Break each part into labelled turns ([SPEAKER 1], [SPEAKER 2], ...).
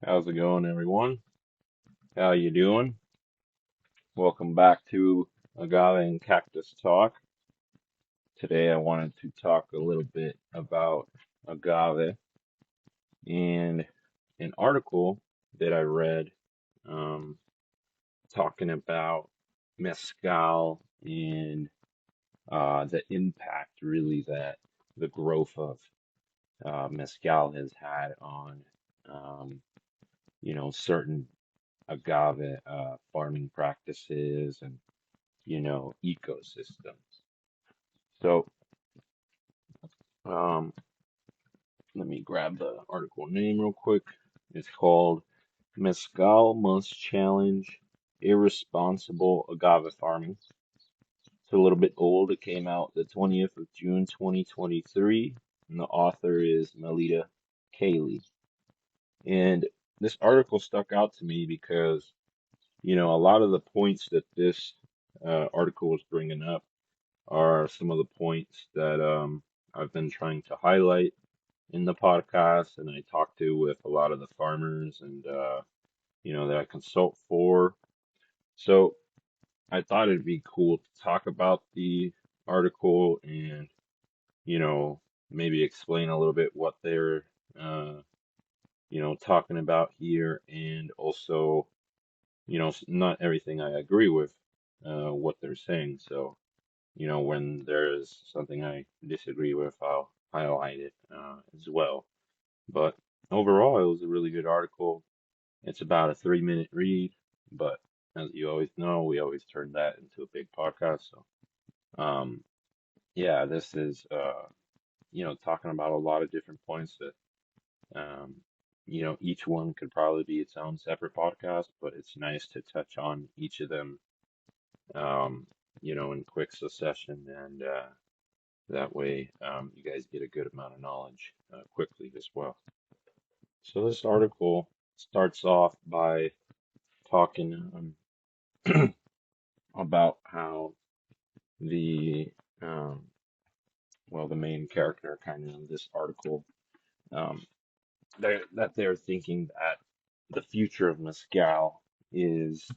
[SPEAKER 1] How's it going, everyone? How you doing? Welcome back to Agave and Cactus Talk. Today I wanted to talk a little bit about agave and an article that I read um, talking about mezcal and the impact really that the growth of mezcal has had on um, certain agave farming practices and ecosystems. So, um, let me grab the article name real quick. It's called Mezcal Must Challenge Irresponsible Agave Farming. It's a little bit old. It came out the 20th of June 2023, and the author is Melita Cayley. And this article stuck out to me because, a lot of the points that this article was bringing up are some of the points that I've been trying to highlight in the podcast, and I talk to with a lot of the farmers and that I consult for. So I thought it'd be cool to talk about the article and you know maybe explain a little bit what they're uh, talking about here, and also not everything I agree with what they're saying. So when there is something I disagree with, I'll highlight it as well. But overall, it was a really good article. It's about a 3-minute read, but as you always know, we always turn that into a big podcast. So, yeah, this is, talking about a lot of different points that, each one could probably be its own separate podcast, but it's nice to touch on each of them, um, in quick succession, and that way, you guys get a good amount of knowledge quickly as well. So this article starts off by talking about how the um, the main character kind of in this article, um, they're thinking that the future of mezcal is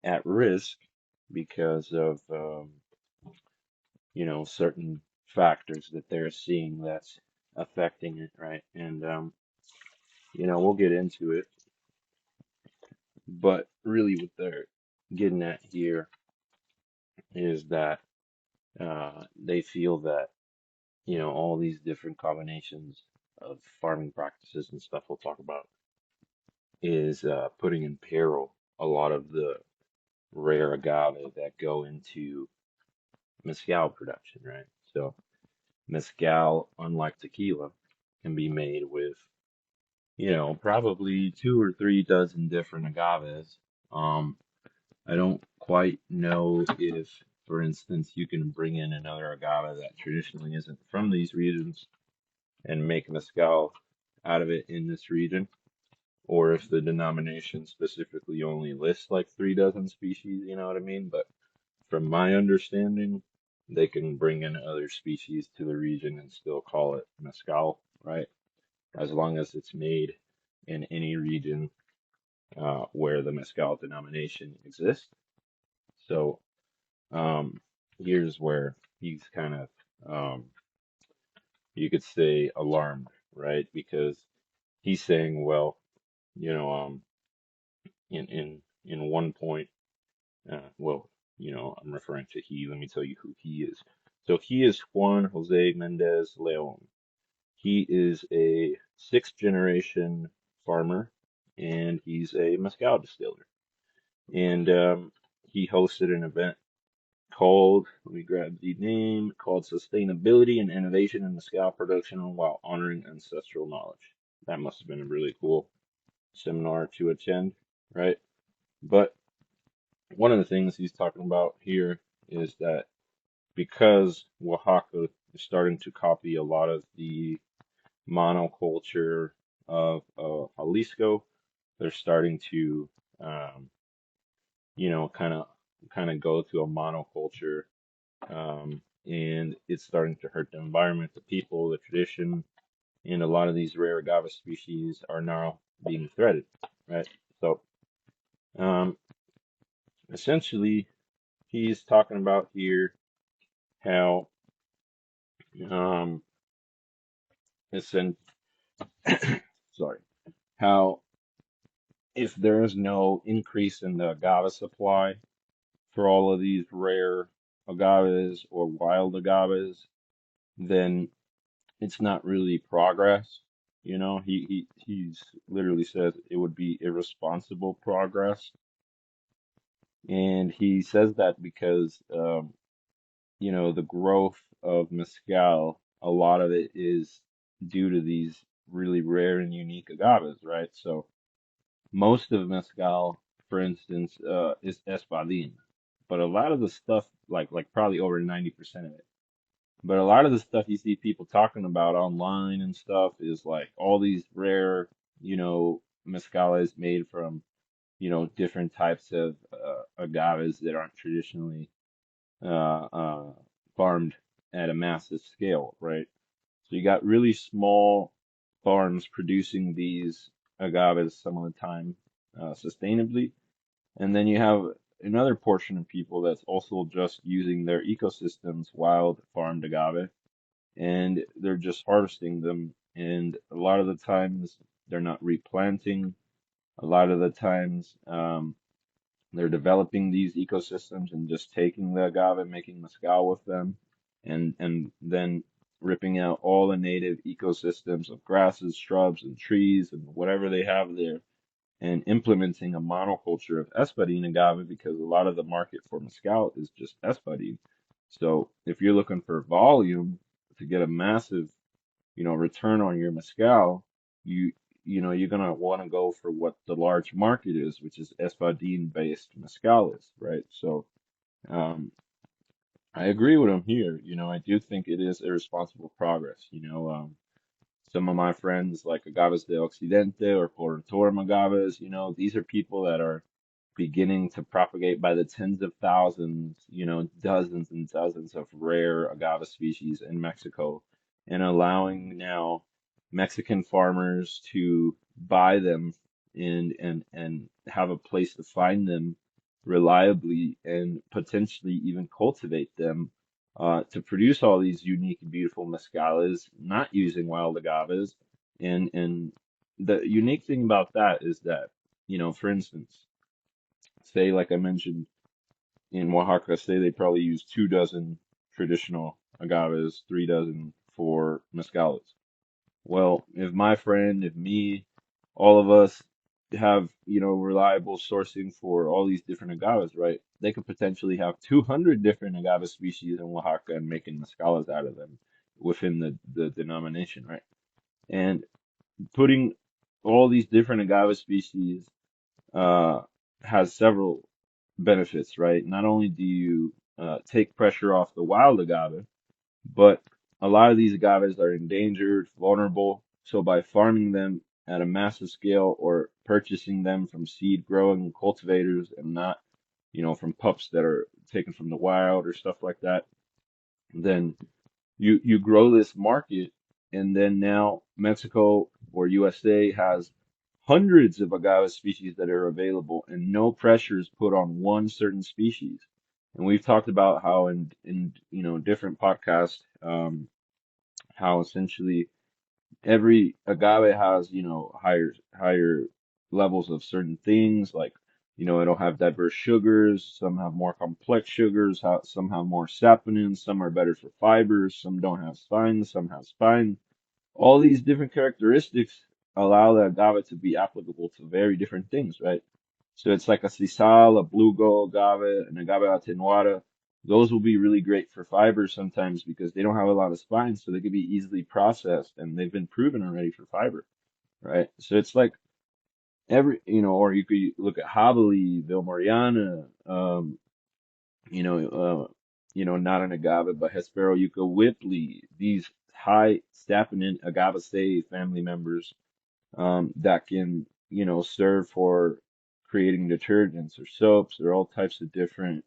[SPEAKER 1] at risk because of certain factors that they're seeing that's affecting it, right? And we'll get into it, but really what they're getting at here is that they feel that all these different combinations of farming practices and stuff we'll talk about is putting in peril a lot of the rare agave that go into mezcal production, right? So mezcal, unlike tequila, can be made with, probably 2 or 3 dozen different agaves. Um, I don't quite know if, for instance, you can bring in another agave that traditionally isn't from these regions and make mezcal out of it in this region, or if the denomination specifically only lists like 3 dozen species, you know what I mean? But from my understanding, they can bring in other species to the region and still call it mezcal, right? As long as it's made in any region where the mezcal denomination exists. So here's where he's kind of, um, you could say, alarmed, right? Because he's saying, well, you know, um, in one point, I'm referring to he. Let me tell you who he is. So he is Juan Jose Mendez Leon. He is a sixth generation farmer, and he's a mezcal distiller. And he hosted an event called, let me grab the name, called Sustainability and Innovation in Mezcal Production while Honoring Ancestral Knowledge. That must have been a really cool seminar to attend, right? But one of the things he's talking about here is that because Oaxaca is starting to copy a lot of the monoculture of Jalisco, they're starting to, um, kind of go to a monoculture, and it's starting to hurt the environment, the people, the tradition, and a lot of these rare agave species are now being threatened, right? So, um, essentially, he's talking about here how, um, it's an, sorry, how if there is no increase in the agave supply for all of these rare agaves or wild agaves, then it's not really progress. He's literally says it would be irresponsible progress. And he says that because, the growth of mezcal, a lot of it is due to these really rare and unique agaves, right? So most of mezcal, for instance, is espadín, but a lot of the stuff, like probably over 90% of it, but a lot of the stuff you see people talking about online and stuff is like all these rare, mezcales made from, different types of agaves that aren't traditionally uh, uh, farmed at a massive scale, right? So you got really small farms producing these agaves some of the time sustainably, and then you have another portion of people that's also just using their ecosystems wild farmed agave, and they're just harvesting them. And a lot of the times they're not replanting. A lot of the times they're developing these ecosystems and just taking the agave, making mezcal with them, and then ripping out all the native ecosystems of grasses, shrubs, and trees and whatever they have there, and implementing a monoculture of espadín agave because a lot of the market for mezcal is just espadín. So if you're looking for volume to get a massive, return on your mezcal, you you're gonna want to go for what the large market is, which is espadín based mezcales, right? So um, I agree with him here. I do think it is irresponsible progress. Some of my friends like Agaves de Occidente or Correntorum Agaves, these are people that are beginning to propagate by the tens of thousands, dozens and dozens of rare agave species in Mexico, and allowing now Mexican farmers to buy them and have a place to find them reliably and potentially even cultivate them to produce all these unique and beautiful mezcales, not using wild agaves. And the unique thing about that is that, for instance, say, like I mentioned, in Oaxaca, say they probably use 2 dozen traditional agaves, 3 dozen for mezcales. Well, if my friend, if me, all of us have, reliable sourcing for all these different agaves, right? They could potentially have 200 different agave species in Oaxaca and making mezcales out of them within the denomination, right? And putting all these different agave species uh, has several benefits, right? Not only do you take pressure off the wild agave, but a lot of these agaves are endangered, vulnerable. So by farming them at a massive scale or purchasing them from seed growing cultivators and not, from pups that are taken from the wild or stuff like that, then you grow this market, and then now Mexico or USA has hundreds of agave species that are available, and no pressure is put on one certain species. And we've talked about how in different podcasts, how essentially every agave has, higher levels of certain things. Like, it'll have diverse sugars. Some have more complex sugars. Some have more saponins. Some are better for fibers. Some don't have spines. Some have spine. All these different characteristics allow the agave to be applicable to very different things, right? So it's like a sisal, a bluegill agave, an agave atenuada. Those will be really great for fibers sometimes because they don't have a lot of spines, so they can be easily processed, and they've been proven already for fiber, right? So it's like or you could look at Habili, Vilmoriana, not an agave, but Hespero Yucca Whipley, these high saponin Agabaceae family members that can, serve for creating detergents or soaps or all types of different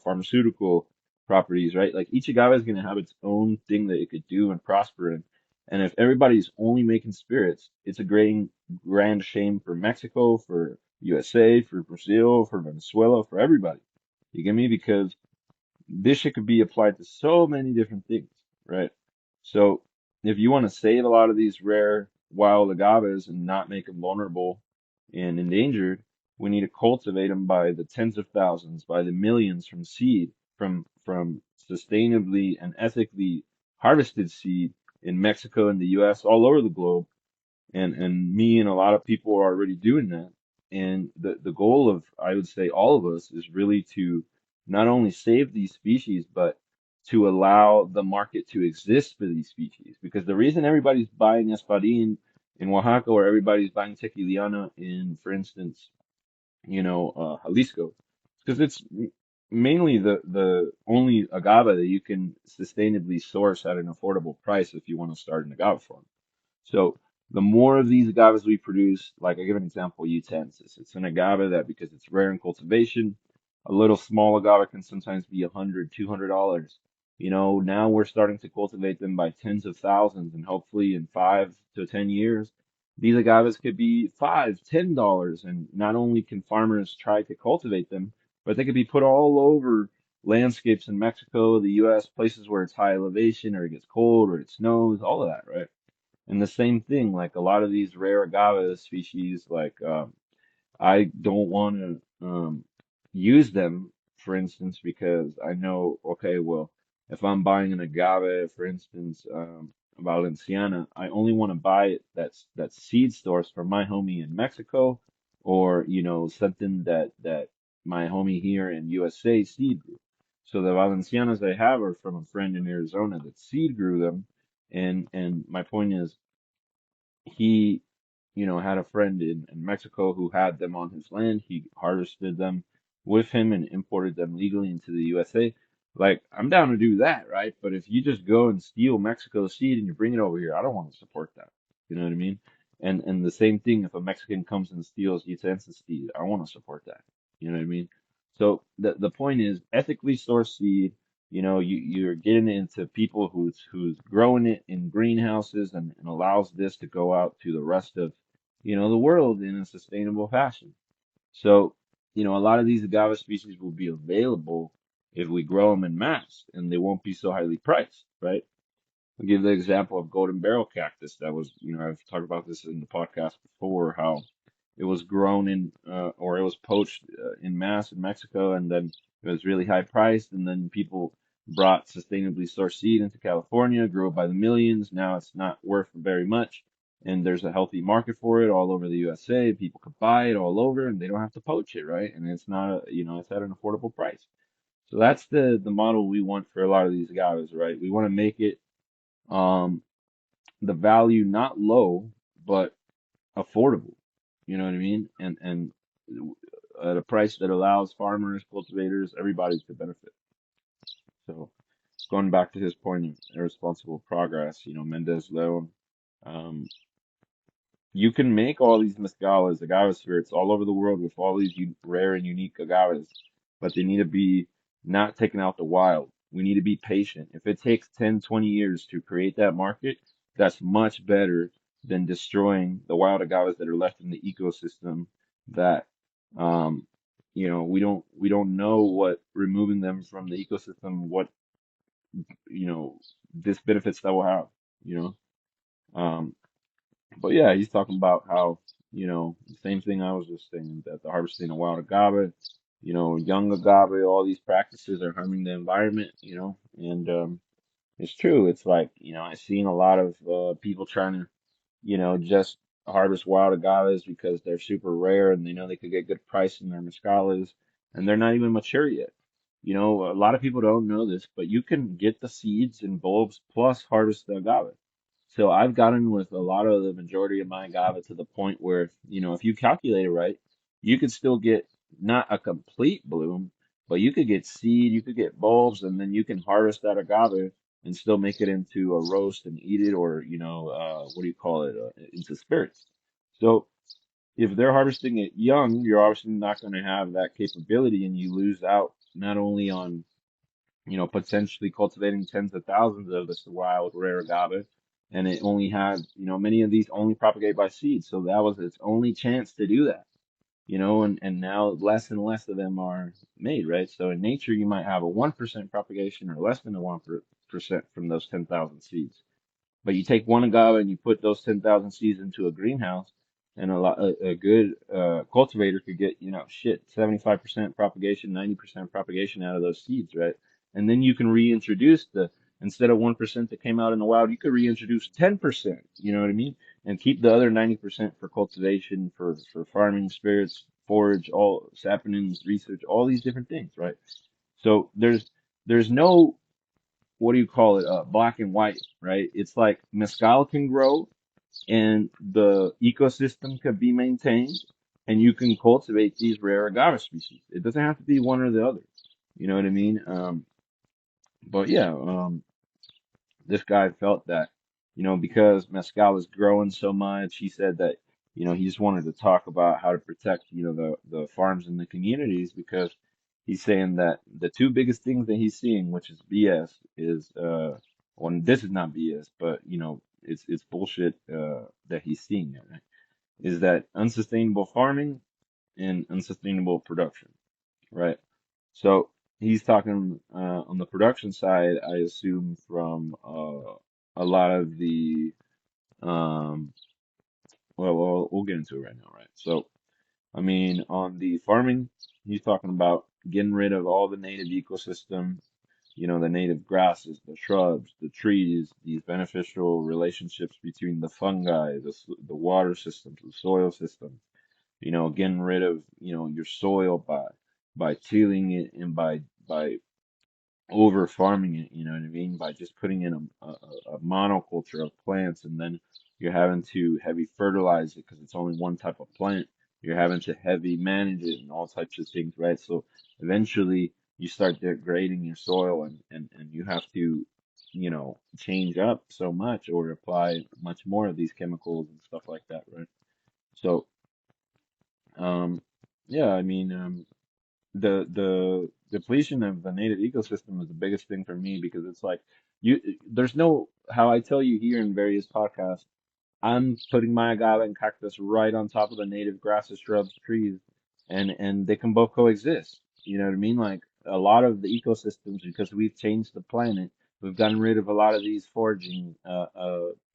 [SPEAKER 1] pharmaceutical properties, right? Like each agave is going to have its own thing that it could do and prosper in. And if everybody's only making spirits, it's a grand shame for Mexico, for USA, for Brazil, for Venezuela, for everybody. You get me? Because this shit could be applied to so many different things, right? So if you want to save a lot of these rare wild agaves and not make them vulnerable and endangered, we need to cultivate them by the tens of thousands, by the millions from seed, from sustainably and ethically harvested seed in Mexico and the US, all over the globe, and me and a lot of people are already doing that. And the goal of, I would say, all of us is really to not only save these species, but to allow the market to exist for these species. Because the reason everybody's buying Espadín in Oaxaca, or everybody's buying Tequiliana in, for instance, Jalisco, because it's mainly the only agave that you can sustainably source at an affordable price if you want to start an agave farm. So the more of these agaves we produce, like I give an example, utensis. It's an agave that, because it's rare in cultivation, a little small agave can sometimes be $100, $200. Now we're starting to cultivate them by tens of thousands, and hopefully in 5 to 10 years, these agaves could be $5, $10. And not only can farmers try to cultivate them, but they could be put all over landscapes in Mexico, the US, places where it's high elevation or it gets cold or it snows, all of that, right? And the same thing, like a lot of these rare agave species, like I don't want to use them, for instance, because I know, okay, well, if I'm buying an agave, for instance, Valenciana, I only want to buy it that's seed sourced from my homie in Mexico, or something that my homie here in USA seed grew. So the Valencianas I have are from a friend in Arizona that seed grew them, and my point is, he, had a friend in Mexico who had them on his land. He harvested them with him and imported them legally into the USA. Like, I'm down to do that, right? But if you just go and steal Mexico seed and you bring it over here, I don't want to support that. You know what I mean? And the same thing, if a Mexican comes and steals utensis seed, I want to support that. You know what I mean? So the point is, ethically sourced seed, you're getting into people who's growing it in greenhouses, and allows this to go out to the rest of the world in a sustainable fashion. So a lot of these agave species will be available if we grow them in mass, and they won't be so highly priced, right? I'll give the example of golden barrel cactus. That was, I've talked about this in the podcast before, how it was grown or it was poached in mass in Mexico, and then it was really high priced, and then people brought sustainably sourced seed into California, grew it by the millions. Now it's not worth very much, and there's a healthy market for it all over the USA. People could buy it all over, and they don't have to poach it, right? And it's not, it's at an affordable price. So that's the model we want for a lot of these agaves, right? We want to make it um, the value not low, but affordable. You know what I mean? And at a price that allows farmers, cultivators, everybody to benefit. So going back to his point of irresponsible progress, Mendez Leon, um, you can make all these mezcales, agave spirits all over the world with all these rare and unique agaves, but they need to be not taken out the wild. We need to be patient. If it takes 10, 20 years to create that market, that's much better than destroying the wild agaves that are left in the ecosystem that, um, we don't know what removing them from the ecosystem, what, this benefits that will have, you know. Um, but yeah, he's talking about how, the same thing I was just saying, that the harvesting of wild agave, young agave, all these practices are harming the environment, and it's true. It's like, I've seen a lot of people trying to, just harvest wild agaves because they're super rare and they know they could get good price in their mezcales, and they're not even mature yet. A lot of people don't know this, but you can get the seeds and bulbs plus harvest the agave. So I've gotten with a lot of the majority of my agave to the point where, if you calculate it right, you could still get not a complete bloom, but you could get seed, you could get bulbs, and then you can harvest that agave and still make it into a roast and eat it, or, what do you call it, into spirits. So if they're harvesting it young, you're obviously not going to have that capability, and you lose out not only on, potentially cultivating tens of thousands of this wild rare agave, and it only had, many of these only propagate by seed. So that was its only chance to do that, and now less and less of them are made, right? So in nature, you might have a 1% propagation or less than a 1% from those 10,000 seeds. But you take one agave and you put those 10,000 seeds into a greenhouse, and a good cultivator could get, 75% propagation, 90% propagation out of those seeds, right? And then you can reintroduce instead of 1% that came out in the wild, you could reintroduce 10%, you know what I mean? And keep the other 90% for cultivation, for farming, spirits, forage, all saponins, research, all these different things, right? So there's no, what do you call it, black and white, right? It's like mezcal can grow and the ecosystem can be maintained, and you can cultivate these rare agave species. It doesn't have to be one or the other. You know what I mean? But yeah, this guy felt that, because mezcal is growing so much, he said that, he just wanted to talk about how to protect, the farms and the communities, because he's saying that the two biggest things that he's seeing, which is BS, is well, this is not BS, but it's bullshit that he's seeing there, right? Is that unsustainable farming and unsustainable production, right? So he's talking on the production side, I assume, from a lot of the um, well, we'll get into it right now, right? So I mean, on the farming, he's talking about getting rid of all the native ecosystem, the native grasses, the shrubs, the trees, these beneficial relationships between the fungi, the water systems, the soil systems, getting rid of, your soil by tilling it and by over farming it, you know what I mean? By just putting in a monoculture of plants, and then you're having to heavy fertilize it because it's only one type of plant. You're having to heavy manage it and all types of things, right? So eventually you start degrading your soil, and you have to, change up so much or apply much more of these chemicals and stuff like that, right? So, um, yeah, I mean, the depletion of the native ecosystem is the biggest thing for me, because it's like you there's no, how I tell you here in various podcasts, I'm putting my agave and cactus right on top of the native grasses, shrubs, trees, and they can both coexist. You know what I mean? Like a lot of the ecosystems, because we've changed the planet, we've gotten rid of a lot of these foraging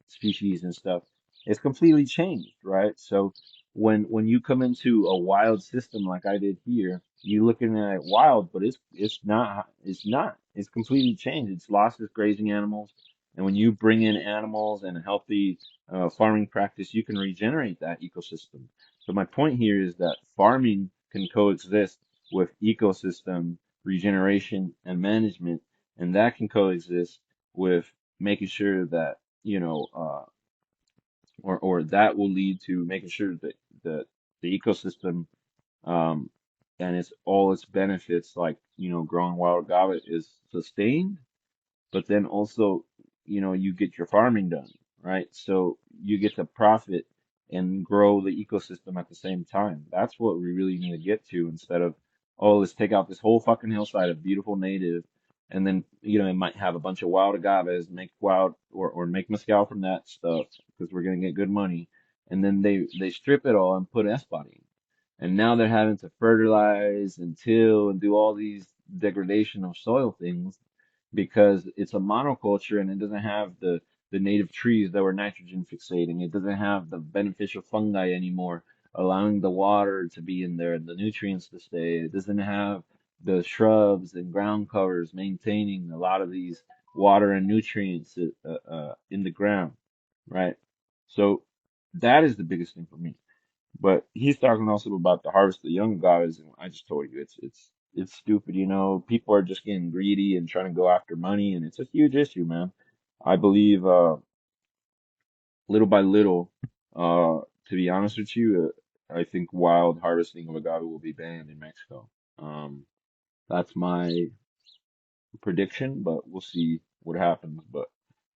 [SPEAKER 1] species and stuff. It's completely changed, right? So when you come into a wild system like I did here, you're looking at it wild, but it's completely changed. It's lost its grazing animals, and when you bring in animals and a healthy farming practice, you can regenerate that ecosystem. So my point here is that farming can coexist with ecosystem regeneration and management, and that can coexist with making sure that, or that will lead to making sure that the ecosystem, um, and its benefits, like, growing wild agave, is sustained, but then also, you get your farming done, right? So you get to profit and grow the ecosystem at the same time. That's what we really need to get to, instead of, oh, let's take out this whole fucking hillside of beautiful native, and then, it might have a bunch of wild agaves, make wild, or make mezcal from that stuff because we're gonna get good money, and then they strip it all and put espody, and now they're having to fertilize and till and do all these degradation of soil things, because it's a monoculture and it doesn't have the native trees that were nitrogen fixating. It doesn't have the beneficial fungi anymore, allowing the water to be in there and the nutrients to stay. It doesn't have the shrubs and ground covers maintaining a lot of these water and nutrients in the ground, right? So that is the biggest thing for me. But he's talking also about the harvest of the young agaves, and I just told you it's stupid. People are just getting greedy and trying to go after money, and it's a huge issue, man. I believe little by little, to be honest with you, I think wild harvesting of agave will be banned in Mexico. Um, that's my prediction, but we'll see what happens. But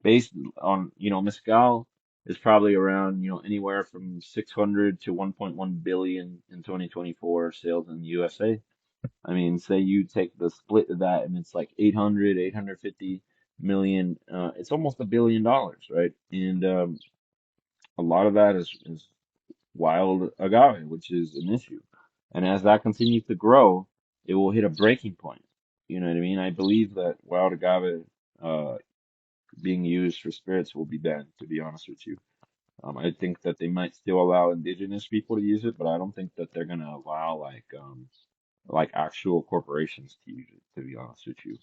[SPEAKER 1] based on, mezcal is probably around, anywhere from 600 to 1.1 billion in 2024 sales in the USA. I mean, say you take the split of that and it's like 800, 850. million. It's almost $1 billion, right? And a lot of that is wild agave, which is an issue. And as that continues to grow, it will hit a breaking point. You know what I mean? I believe that wild agave uh, being used for spirits will be banned, to be honest with you. I think that they might still allow indigenous people to use it, but I don't think that they're gonna allow like actual corporations to use it, to be honest with you.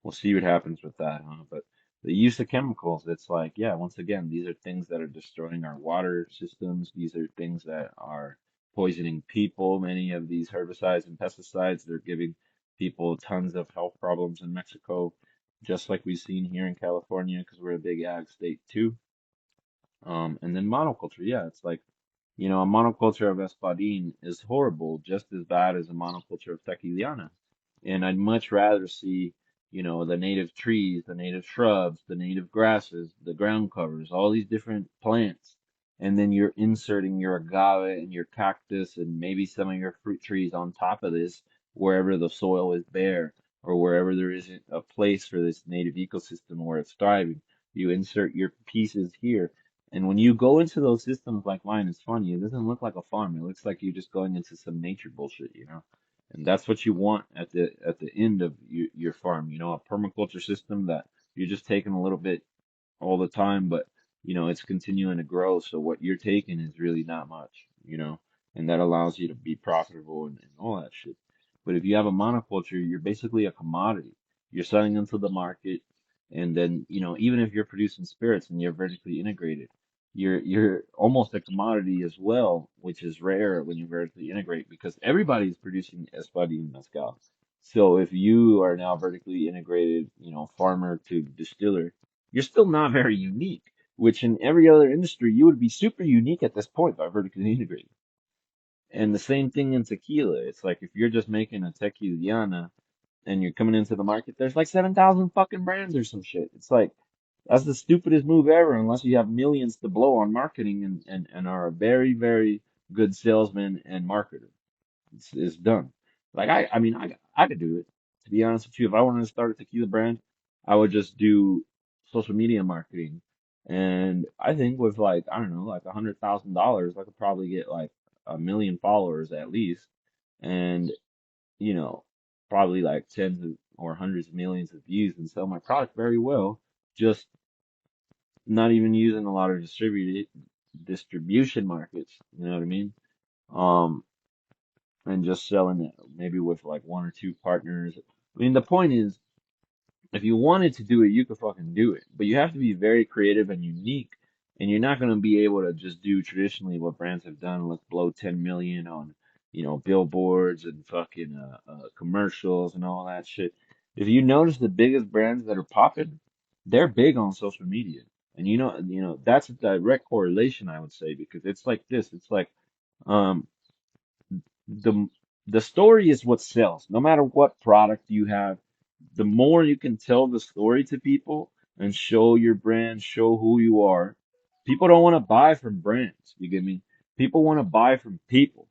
[SPEAKER 1] We'll see what happens with that, huh? But the use of chemicals, it's like, yeah, once again, these are things that are destroying our water systems. These are things that are poisoning people. Many of these herbicides and pesticides, they're giving people tons of health problems in Mexico, just like we've seen here in California, because we're a big ag state too. And then monoculture, yeah, it's like, a monoculture of espadín is horrible, just as bad as a monoculture of tequiliana. And I'd much rather see, the native trees, the native shrubs, the native grasses, the ground covers, all these different plants. And then you're inserting your agave and your cactus and maybe some of your fruit trees on top of this, wherever the soil is bare or wherever there isn't a place for this native ecosystem where it's thriving. You insert your pieces here and when you go into those systems like mine, it's funny. It doesn't look like a farm. It looks like you're just going into some nature bullshit, you know? And that's what you want at the end of your farm, a permaculture system that you're just taking a little bit all the time, but it's continuing to grow. So what you're taking is really not much, and that allows you to be profitable and all that shit. But if you have a monoculture, you're basically a commodity. You're selling into the market, and then, even if you're producing spirits and you're vertically integrated, you're almost a commodity as well, which is rare when you vertically integrate because everybody's producing espadín and mezcal. So if you are now vertically integrated, farmer to distiller, you're still not very unique, which in every other industry, you would be super unique at this point by vertically integrating. And the same thing in tequila. It's like if you're just making a tequiliana and you're coming into the market, there's like 7,000 fucking brands or some shit. It's like, that's the stupidest move ever unless you have millions to blow on marketing and are a very, very good salesman and marketer. It's done. Like I mean, I could do it. To be honest with you, if I wanted to start a tequila brand, I would just do social media marketing, and I think with like I don't know, like $100,000, I could probably get like 1 million followers at least, and you know, probably like tens of or hundreds of millions of views and sell my product very well. Just not even using a lot of distribution markets. You know what I mean? Um, and just selling it maybe with like one or two partners. I mean, the point is, if you wanted to do it, you could fucking do it. But you have to be very creative and unique. And you're not going to be able to just do traditionally what brands have done. Let's blow 10 million on, billboards and fucking commercials and all that shit. If you notice the biggest brands that are popping, they're big on social media. And that's a direct correlation, I would say, because it's like this. It's like, um, the the story is what sells. No matter what product you have, the more you can tell the story to people and show your brand, show who you are. People don't want to buy from brands. You get me? People want to buy from people.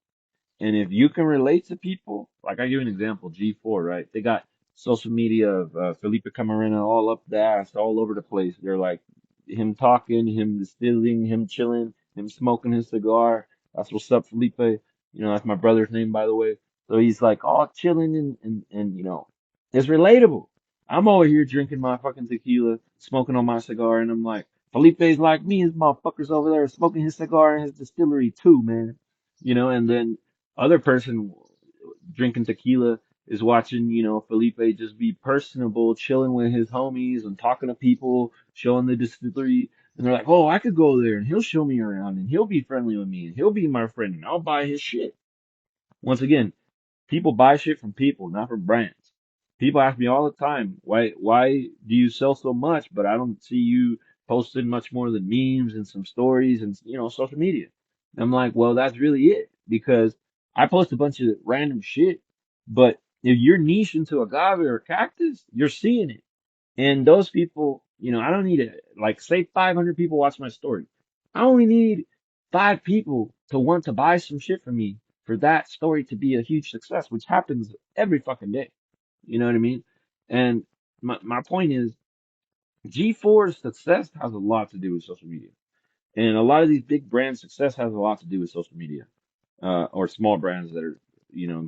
[SPEAKER 1] And if you can relate to people, like I give you an example, G4, right? They got social media of Felipe Camarena all up the ass, all over the place. They're like him talking, him distilling, him chilling, him smoking his cigar. That's what's up, Felipe. That's my brother's name, by the way. So he's like all chilling and it's relatable. I'm over here drinking my fucking tequila, smoking on my cigar, and I'm like, Felipe's like me, his motherfuckers over there smoking his cigar in his distillery too, man. And then other person drinking tequila is watching, Felipe just be personable, chilling with his homies and talking to people, showing the distillery. And they're like, oh, I could go there and he'll show me around and he'll be friendly with me and he'll be my friend and I'll buy his shit. Once again, people buy shit from people, not from brands. People ask me all the time, why do you sell so much, but I don't see you posting much more than memes and some stories and social media. And I'm like, well, that's really it because I post a bunch of random shit, but if you're niche into agave or cactus, you're seeing it. And those people, I don't need it. Like, say 500 people watch my story. I only need 5 people to want to buy some shit from me for that story to be a huge success, which happens every fucking day. You know what I mean? And my point is G4's success has a lot to do with social media. And a lot of these big brands' success has a lot to do with social media, or small brands that are,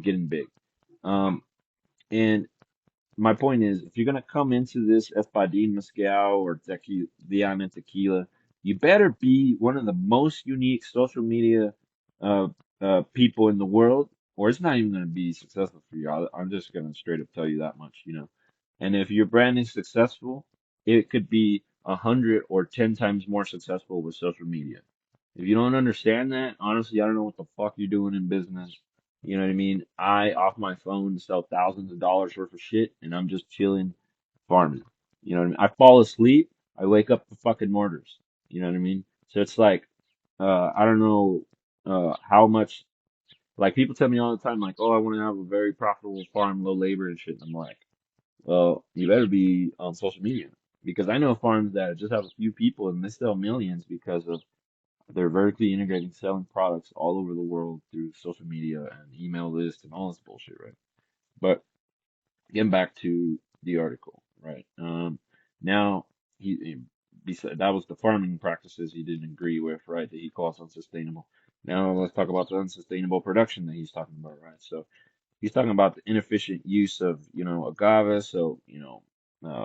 [SPEAKER 1] getting big. Um, and my point is, if you're gonna come into this Espadín Mezcal or Diamond Tequila, you better be one of the most unique social media uh, people in the world, or it's not even gonna be successful for you. I'm just gonna straight up tell you that much. And if your brand is successful, it could be 100 or 10 times more successful with social media. If you don't understand that, honestly, I don't know what the fuck you're doing in business. You know what I mean? I, off my phone, sell thousands of dollars worth of shit, and I'm just chilling, farming. You know what I mean? I fall asleep, I wake up to fucking mortars. You know what I mean? So it's like, I don't know, how much, like people tell me all the time, like, oh, I want to have a very profitable farm, low labor and shit. And I'm like, well, you better be on social media because I know farms that just have a few people and they sell millions because of they're vertically integrating selling products all over the world through social media and email lists and all this bullshit, right? But getting back to the article, right? Now that was the farming practices he didn't agree with, right? That he calls unsustainable. Now let's talk about the unsustainable production that he's talking about, right? So he's talking about the inefficient use of, agave, so,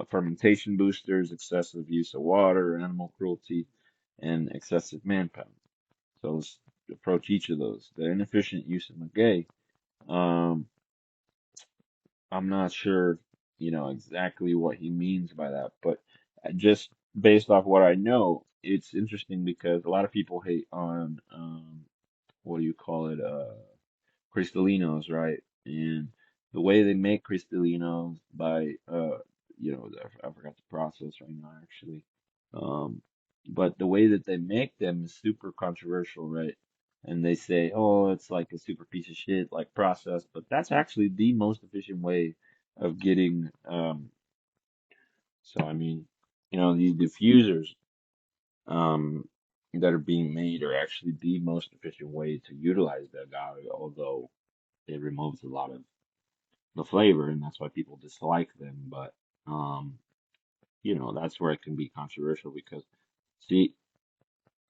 [SPEAKER 1] fermentation boosters, excessive use of water, animal cruelty, and excessive manpower. So let's approach each of those. The inefficient use of maguey. Um, I'm not sure, exactly what he means by that, but just based off what I know, it's interesting because a lot of people hate on, what do you call it? Cristalinos, right? And the way they make Cristalinos by, I forgot the process right now, actually. Um, but the way that they make them is super controversial, right? And they say, oh, it's like a super piece of shit, like process, but that's actually the most efficient way of getting, so I mean, these diffusers, um, that are being made are actually the most efficient way to utilize the agave, although it removes a lot of the flavor, and that's why people dislike them. But that's where it can be controversial because, see,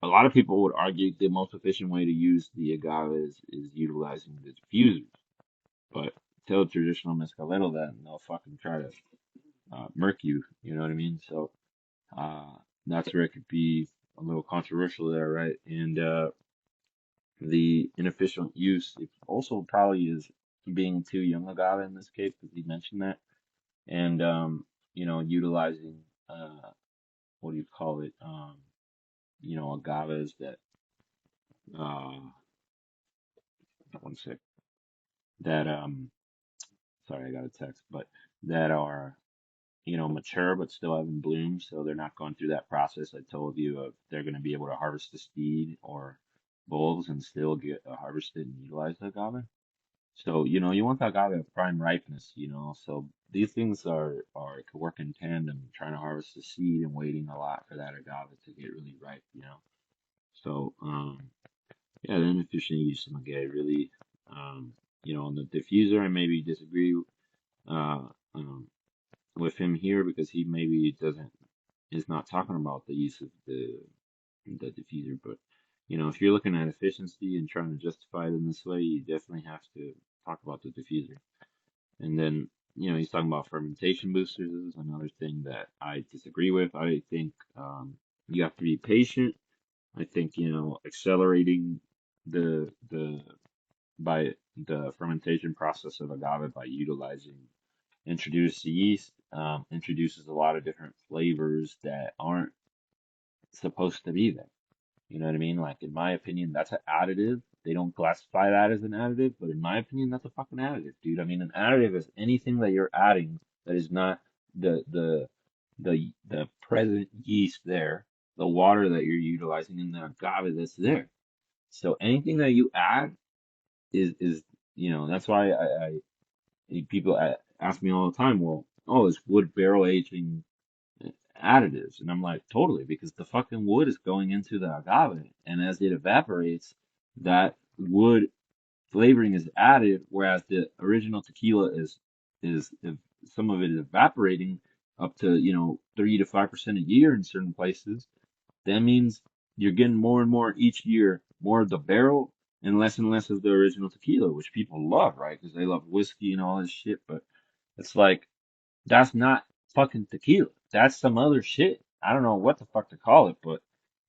[SPEAKER 1] a lot of people would argue the most efficient way to use the agave is utilizing the diffusers. But tell a traditional mezcalero that, and they'll fucking try to murk you. You know what I mean? So uh, that's where it could be a little controversial there, right? And the inefficient use it also probably is being too young agave in this case because he mentioned that and utilizing what do you call it? Agaves that one sec that sorry, I got a text, but that are mature but still having blooms, so they're not going through that process I told you of they're going to be able to harvest the seed or bulbs and still get harvested and utilize the agave. So, you want the agave of prime ripeness. So these things are could work in tandem, trying to harvest the seed and waiting a lot for that agave to get really ripe. So, yeah, the inefficient use of maguey really, on the diffuser, I maybe disagree uh, um, with him here because he maybe doesn't is not talking about the use of the diffuser, but if you're looking at efficiency and trying to justify it in this way, you definitely have to talk about the diffuser. And then, he's talking about fermentation boosters. This is another thing that I disagree with. I think you have to be patient. I think, accelerating the by the fermentation process of agave by utilizing introduced yeast introduces a lot of different flavors that aren't supposed to be there. You know what I mean? Like in my opinion, that's an additive. They don't classify that as an additive, but in my opinion, that's a fucking additive, dude. I mean, an additive is anything that you're adding that is not the present yeast there, the water that you're utilizing in the agave that's there. So anything that you add is that's why people ask me all the time, well, oh, is wood barrel aging additives? And I'm like, totally, because the fucking wood is going into the agave, and as it evaporates, that wood flavoring is added, whereas the original tequila is if some of it is evaporating, up to, 3 to 5% a year in certain places. That means you're getting more and more each year, more of the barrel and less of the original tequila, which people love, right? Because they love whiskey and all this shit. But it's like, that's not fucking tequila. That's some other shit. I don't know what the fuck to call it, but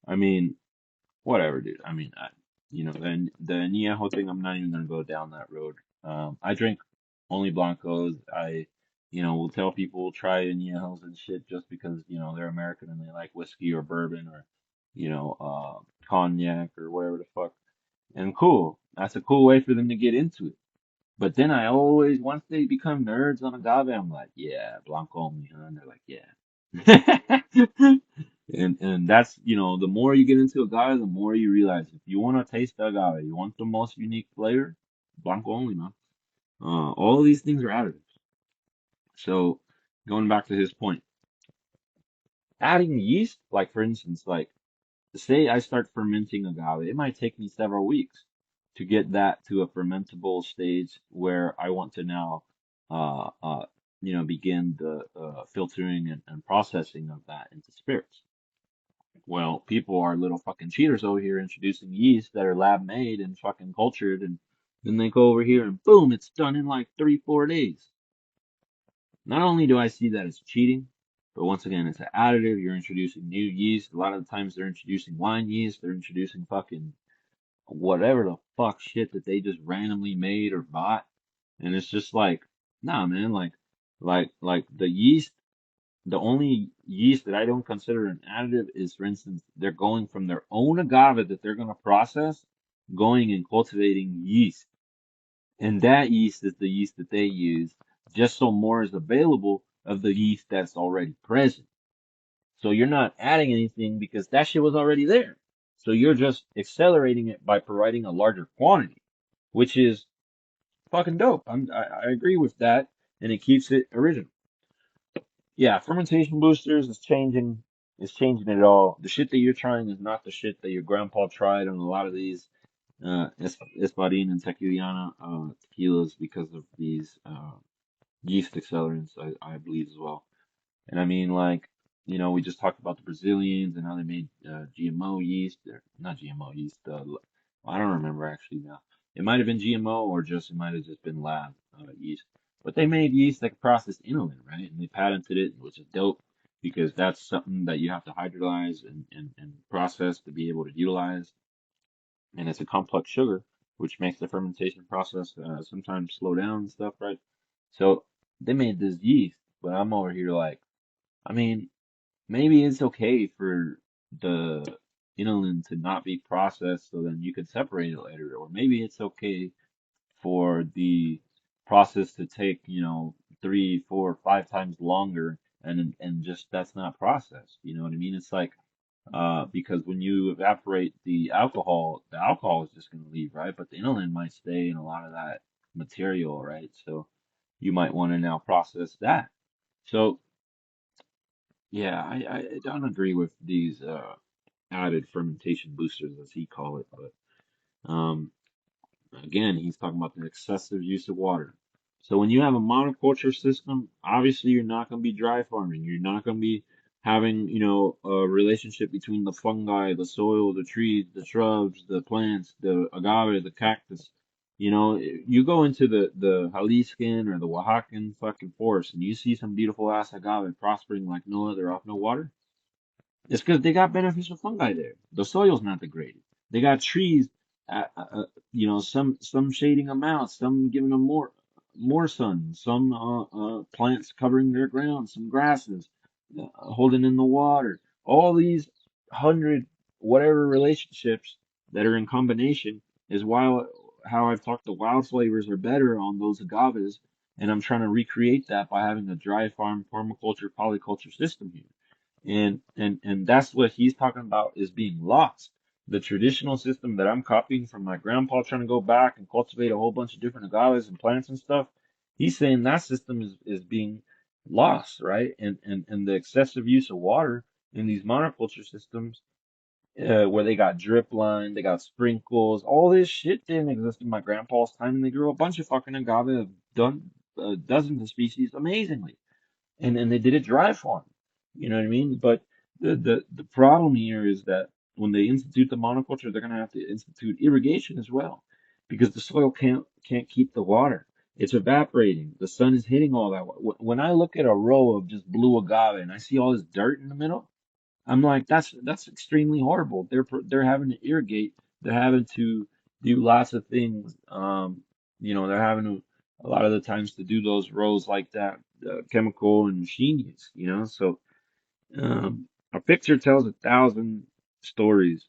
[SPEAKER 1] I mean, whatever, dude. I mean, the añejo thing, I'm not even gonna go down that road. I drink only blancos. Will tell people try añejos and shit just because they're American and they like whiskey or bourbon or cognac or whatever the fuck. And cool, that's a cool way for them to get into it. But then I always, once they become nerds on agave, I'm like, yeah, blanco only, huh? And they're like, yeah. And that's, the more you get into agave, the more you realize if you want to taste the agave, you want the most unique flavor, blanco only, man. All of these things are additives. So going back to his point, adding yeast, like for instance, like say I start fermenting agave, it might take me several weeks to get that to a fermentable stage where I want to now, begin the filtering and processing of that into spirits. Well, people are little fucking cheaters over here introducing yeast that are lab made and fucking cultured, and then they go over here and boom, it's done in like 3, 4 days. Not only do I see that as cheating, but once again, it's an additive. You're introducing new yeast. A lot of the times they're introducing wine yeast. They're introducing fucking whatever the fuck shit that they just randomly made or bought. And it's just like, nah, man, like the yeast, the only yeast that I don't consider an additive is, for instance, they're going from their own agave that they're going to process, going and cultivating yeast. And that yeast is the yeast that they use, just so more is available of the yeast that's already present. So you're not adding anything because that shit was already there. So you're just accelerating it by providing a larger quantity, which is fucking dope. I agree with that, and it keeps it original. Yeah, fermentation boosters is changing it all. The shit that you're trying is not the shit that your grandpa tried on a lot of these Espadín and Tequiliana tequilas because of these yeast accelerants, I believe as well. And I mean, like, we just talked about the Brazilians and how they made GMO yeast, or not GMO yeast. I don't remember actually now. It might have been GMO or just it might have just been lab yeast. But they made yeast that could process inulin, right? And they patented it, which is dope because that's something that you have to hydrolyze and process to be able to utilize. And it's a complex sugar, which makes the fermentation process sometimes slow down and stuff, right? So they made this yeast, but I'm over here like, I mean, maybe it's okay for the inulin to not be processed so then you could separate it later. Or maybe it's okay for the process to take, 3, 4, 5 times longer and just that's not processed. You know what I mean? It's like because when you evaporate the alcohol is just gonna leave, right? But the inulin might stay in a lot of that material, right? So you might want to now process that. So yeah, I don't agree with these added fermentation boosters, as he call it, but again, he's talking about the excessive use of water. So when you have a monoculture system, obviously you're not going to be dry farming. You're not going to be having, a relationship between the fungi, the soil, the trees, the shrubs, the plants, the agave, the cactus. You go into the Jaliscan or the Oaxacan fucking forest and you see some beautiful ass agave prospering like no other off no water. It's because they got beneficial fungi there. The soil's not degraded. They got trees, some shading them out, some giving them more sun, some plants covering their ground, some grasses holding in the water. All these 100 whatever relationships that are in combination is why how I've talked the wild flavors are better on those agaves, and I'm trying to recreate that by having a dry farm permaculture polyculture system here. And that's what he's talking about is being lost. The traditional system that I'm copying from my grandpa trying to go back and cultivate a whole bunch of different agaves and plants and stuff, he's saying that system is being lost, right? And the excessive use of water in these monoculture systems, where they got drip line, they got sprinkles, all this shit didn't exist in my grandpa's time, and they grew a bunch of fucking agave, done dozens of species amazingly. and they did it dry farm. You know what I mean? But the problem here is that when they institute the monoculture, they're gonna have to institute irrigation as well, because the soil can't keep the water. It's evaporating. The sun is hitting all that. When I look at a row of just blue agave and I see all this dirt in the middle, I'm like, that's extremely horrible. They're having to irrigate. They're having to do lots of things. They're having to a lot of the times to do those rows like that, chemical and machine use. So a picture tells 1,000 stories.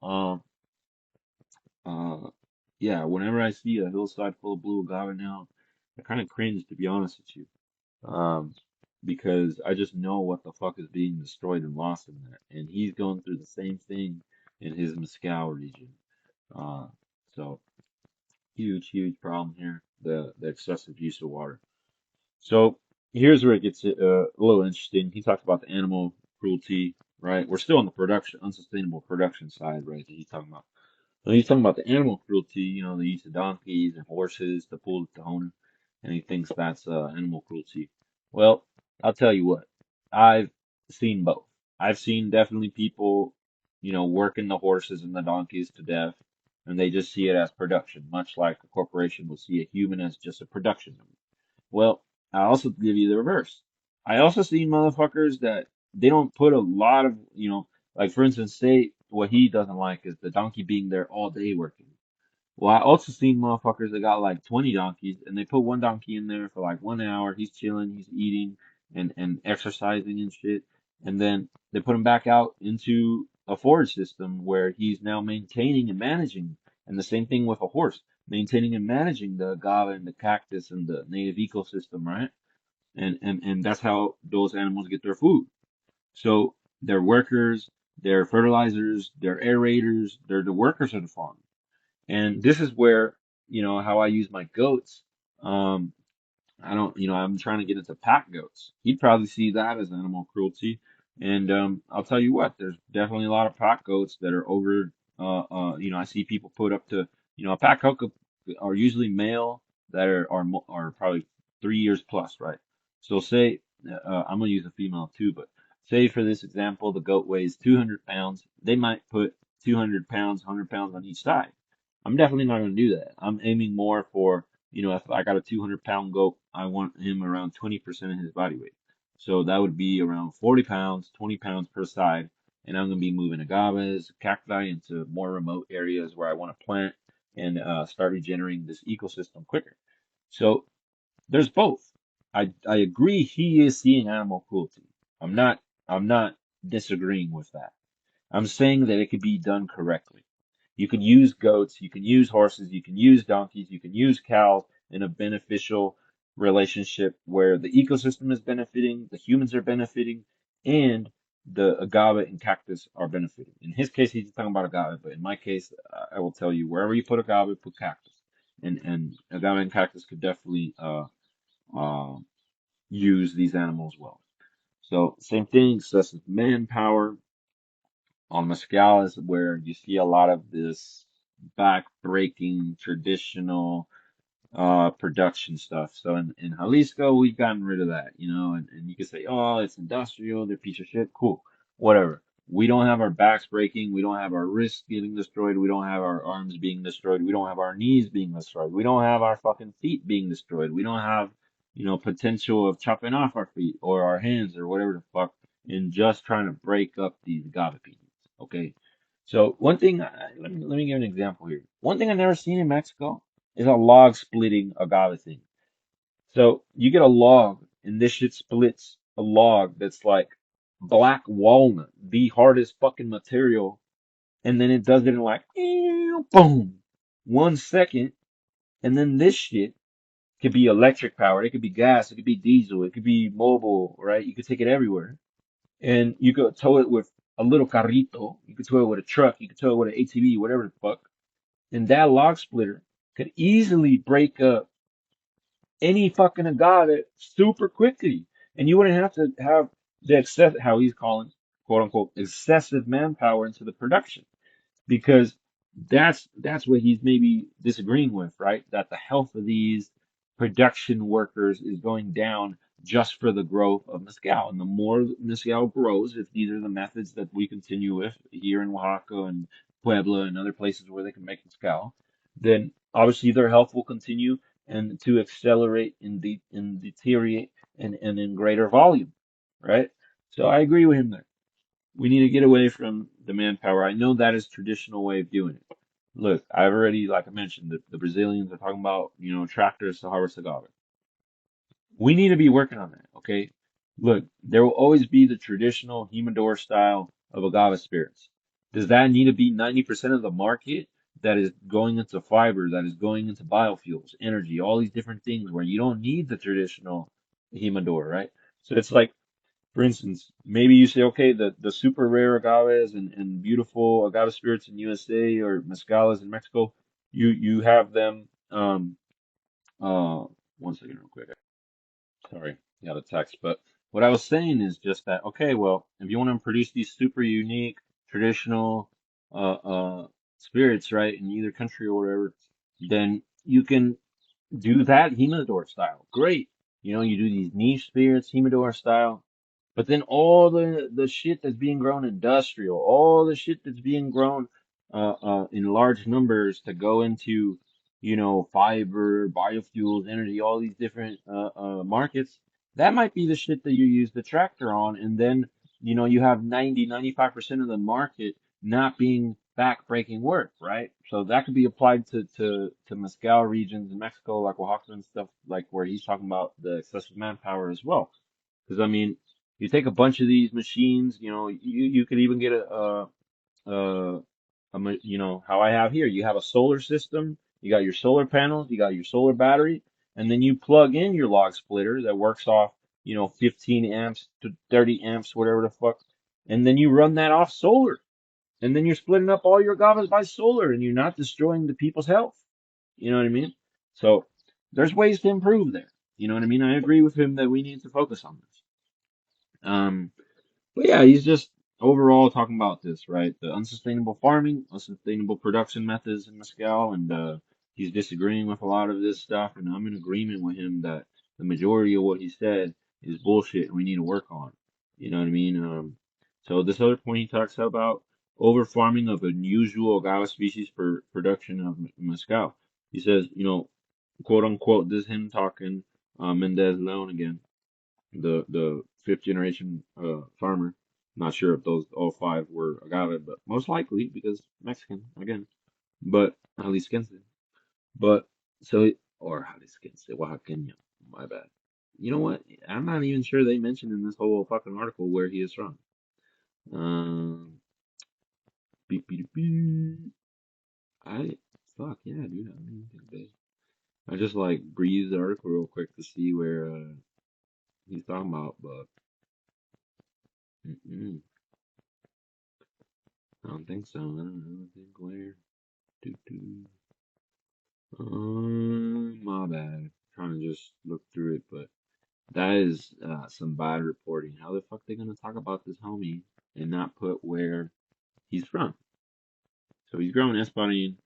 [SPEAKER 1] Um, uh, yeah. Whenever I see a hillside full of blue agave now, I kind of cringe, to be honest with you. um, because I just know what the fuck is being destroyed and lost in that. And he's going through the same thing in his Mezcal region. Uh, so huge, huge problem here, the excessive use of water. So here's where it gets a little interesting. He talks about the animal cruelty, right? We're still on the production, unsustainable production side, right? That he's talking about. So he's talking about the animal cruelty, the use of donkeys and horses to pull the toner, and he thinks that's animal cruelty. Well, I'll tell you what, I've seen both. I've seen definitely people, working the horses and the donkeys to death, and they just see it as production, much like a corporation will see a human as just a production number. Well, I also give you the reverse. I also seen motherfuckers that they don't put a lot of, like for instance, say what he doesn't like is the donkey being there all day working. Well, I also seen motherfuckers that got like 20 donkeys and they put one donkey in there for like 1 hour. He's chilling, he's eating and exercising and shit. And then they put him back out into a forage system where he's now maintaining and managing. And the same thing with a horse, maintaining and managing the agave and the cactus and the native ecosystem, right? And that's how those animals get their food. So they're workers, they're fertilizers, they're aerators, they're the workers of the farm. And this is where, how I use my goats. Um, I don't, I'm trying to get into pack goats. He'd probably see that as animal cruelty. And I'll tell you what, there's definitely a lot of pack goats that are over. I see people put up to, a pack goat are usually male that are probably 3 years plus, right? So say, I'm gonna use a female too, but say for this example, the goat weighs 200 pounds. They might put 200 pounds, 100 pounds on each side. I'm definitely not gonna do that. I'm aiming more for if I got a 200-pound goat, I want him around 20% of his body weight. So that would be around 40 pounds, 20 pounds per side. And I'm going to be moving agaves, cacti into more remote areas where I want to plant and start regenerating this ecosystem quicker. So there's both. I agree he is seeing animal cruelty. I'm not I'm not disagreeing with that. I'm saying that it could be done correctly. You can use goats, you can use horses, you can use donkeys, you can use cows in a beneficial relationship where the ecosystem is benefiting, the humans are benefiting, and the agave and cactus are benefiting. In his case, he's talking about agave, but in my case, I will tell you wherever you put agave, put cactus. And agave and cactus could definitely uh, use these animals well. So same thing, excessive manpower, on Mezcal is where you see a lot of this back-breaking traditional production stuff. So in Jalisco, we've gotten rid of that, and you can say, oh, it's industrial, they're piece of shit, cool, whatever. We don't have our backs breaking, we don't have our wrists getting destroyed, we don't have our arms being destroyed, we don't have our knees being destroyed, we don't have our fucking feet being destroyed, we don't have, potential of chopping off our feet or our hands or whatever the fuck in just trying to break up these agave pieces. Okay. So one thing, let me give an example here. One thing I've never seen in Mexico is a log splitting agave thing. So you get a log, and this shit splits a log that's like black walnut, the hardest fucking material, and then it does it in like boom, 1 second, and then this shit could be electric powered, it could be gas, it could be diesel, it could be mobile, right? You could take it everywhere, and you could tow it with a little carrito, you could tow it with a truck, you could tow it with an ATV, whatever the fuck, and that log splitter could easily break up any fucking agave super quickly. And you wouldn't have to have the excess, how he's calling, quote unquote, excessive manpower into the production. Because that's what he's maybe disagreeing with, right? That the health of these production workers is going down just for the growth of mezcal. And the more mezcal grows, if these are the methods that we continue with here in Oaxaca and Puebla and other places where they can make mezcal, then obviously their health will continue and to accelerate and deteriorate and in greater volume, right? So I agree with him there. We need to get away from the manpower. I know that is traditional way of doing it. Look, I've already, like I mentioned, the Brazilians are talking about, tractors to harvest agave. We need to be working on that, okay? Look, there will always be the traditional humidor style of agave spirits. Does that need to be 90% of the market that is going into fiber, that is going into biofuels, energy, all these different things where you don't need the traditional humidor, right? So it's like, for instance, maybe you say, okay, the super rare agaves and beautiful agave spirits in USA or mezcales in Mexico, you have them, uh, one second real quick. Sorry, got a text. But what I was saying is just that, okay, well, if you want to produce these super unique, traditional, spirits, right, in either country or whatever, then you can do that humidor style. Great. You do these niche spirits, humidor style. But then all the shit that's being grown industrial, all the shit that's being grown in large numbers to go into, fiber, biofuels, energy, all these different markets, that might be the shit that you use the tractor on, and then you have 95% of the market not being back-breaking work, right? So that could be applied to mezcal regions in Mexico, like Oaxaca and stuff, like where he's talking about the excessive manpower as well. Because I mean, you take a bunch of these machines, you could even get a, how I have here. You have a solar system, you got your solar panels, you got your solar battery, and then you plug in your log splitter that works off, 15 amps to 30 amps, whatever the fuck, and then you run that off solar, and then you're splitting up all your agavas by solar, and you're not destroying the people's health. You know what I mean? So there's ways to improve there. You know what I mean? I agree with him that we need to focus on this. Um, but yeah, he's just overall talking about this, right? The unsustainable farming, unsustainable production methods in Mezcal, and he's disagreeing with a lot of this stuff, and I'm in agreement with him that the majority of what he said is bullshit and we need to work on. You know what I mean? So this other point he talks about over farming of unusual agave species for production of Mezcal. He says, quote unquote, this is him talking, Mendez Leon again, the fifth generation farmer. Not sure if those all five were agave, but most likely because Mexican again. But Jalisciense. But or Jalisciense, Oaxaqueño. My bad. You know what? I'm not even sure they mentioned in this whole fucking article where he is from. Um, beep, beep, beep. I fuck yeah, dude. I mean, I just like breezed the article real quick to see where he's talking about, but mm-mm, I don't think so. I don't think where. Do do. My bad. Trying to just look through it, but that is some bad reporting. How the fuck they gonna talk about this homie and not put where he's from? So he's growing Espadín,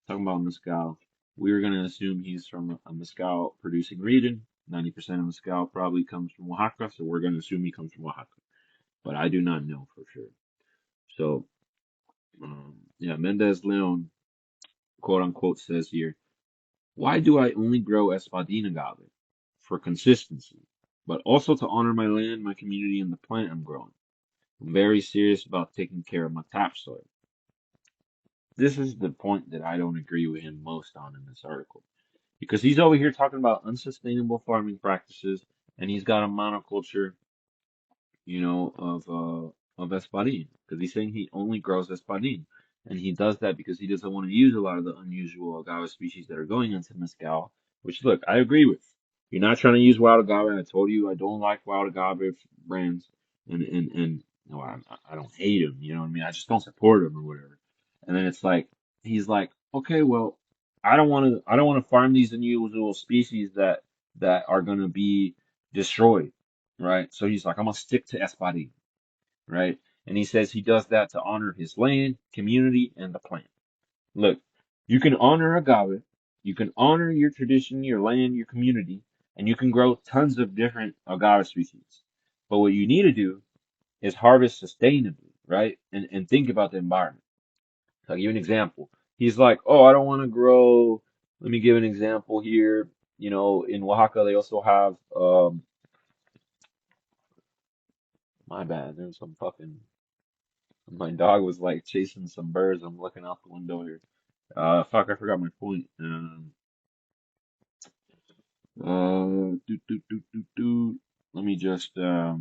[SPEAKER 1] talking about mezcal. We were gonna assume he's from a mezcal producing region. 90% of mezcal probably comes from Oaxaca, so we're gonna assume he comes from Oaxaca. But I do not know for sure. So yeah, Mendez Leon, quote unquote, says here. Why do I only grow Espadín agave? For consistency, but also to honor my land, my community, and the plant I'm growing. I'm very serious about taking care of my topsoil. This is the point that I don't agree with him most on in this article. Because he's over here talking about unsustainable farming practices, and he's got a monoculture, of espadín, because he's saying he only grows espadín, and he does that because he doesn't want to use a lot of the unusual agave species that are going into mezcal. Which, look, I agree with. You're not trying to use wild agave. I told you I don't like wild agave brands, and no, I don't hate them. You know what I mean? I just don't support them or whatever. And then it's like he's like, okay, well, I don't want to farm these unusual species that are gonna be destroyed, right? So he's like, I'm gonna stick to Espadín, right? And he says he does that to honor his land, community, and the plant. Look, you can honor agave, you can honor your tradition, your land, your community, and you can grow tons of different agave species. But what you need to do is harvest sustainably, right? And think about the environment. I'll give you an example. He's like, oh, I don't want to grow. Let me give an example here. You know, in Oaxaca, they also have, my bad, there's some fucking, my dog was like chasing some birds. I'm looking out the window here. Fuck, I forgot my point. Let me just, let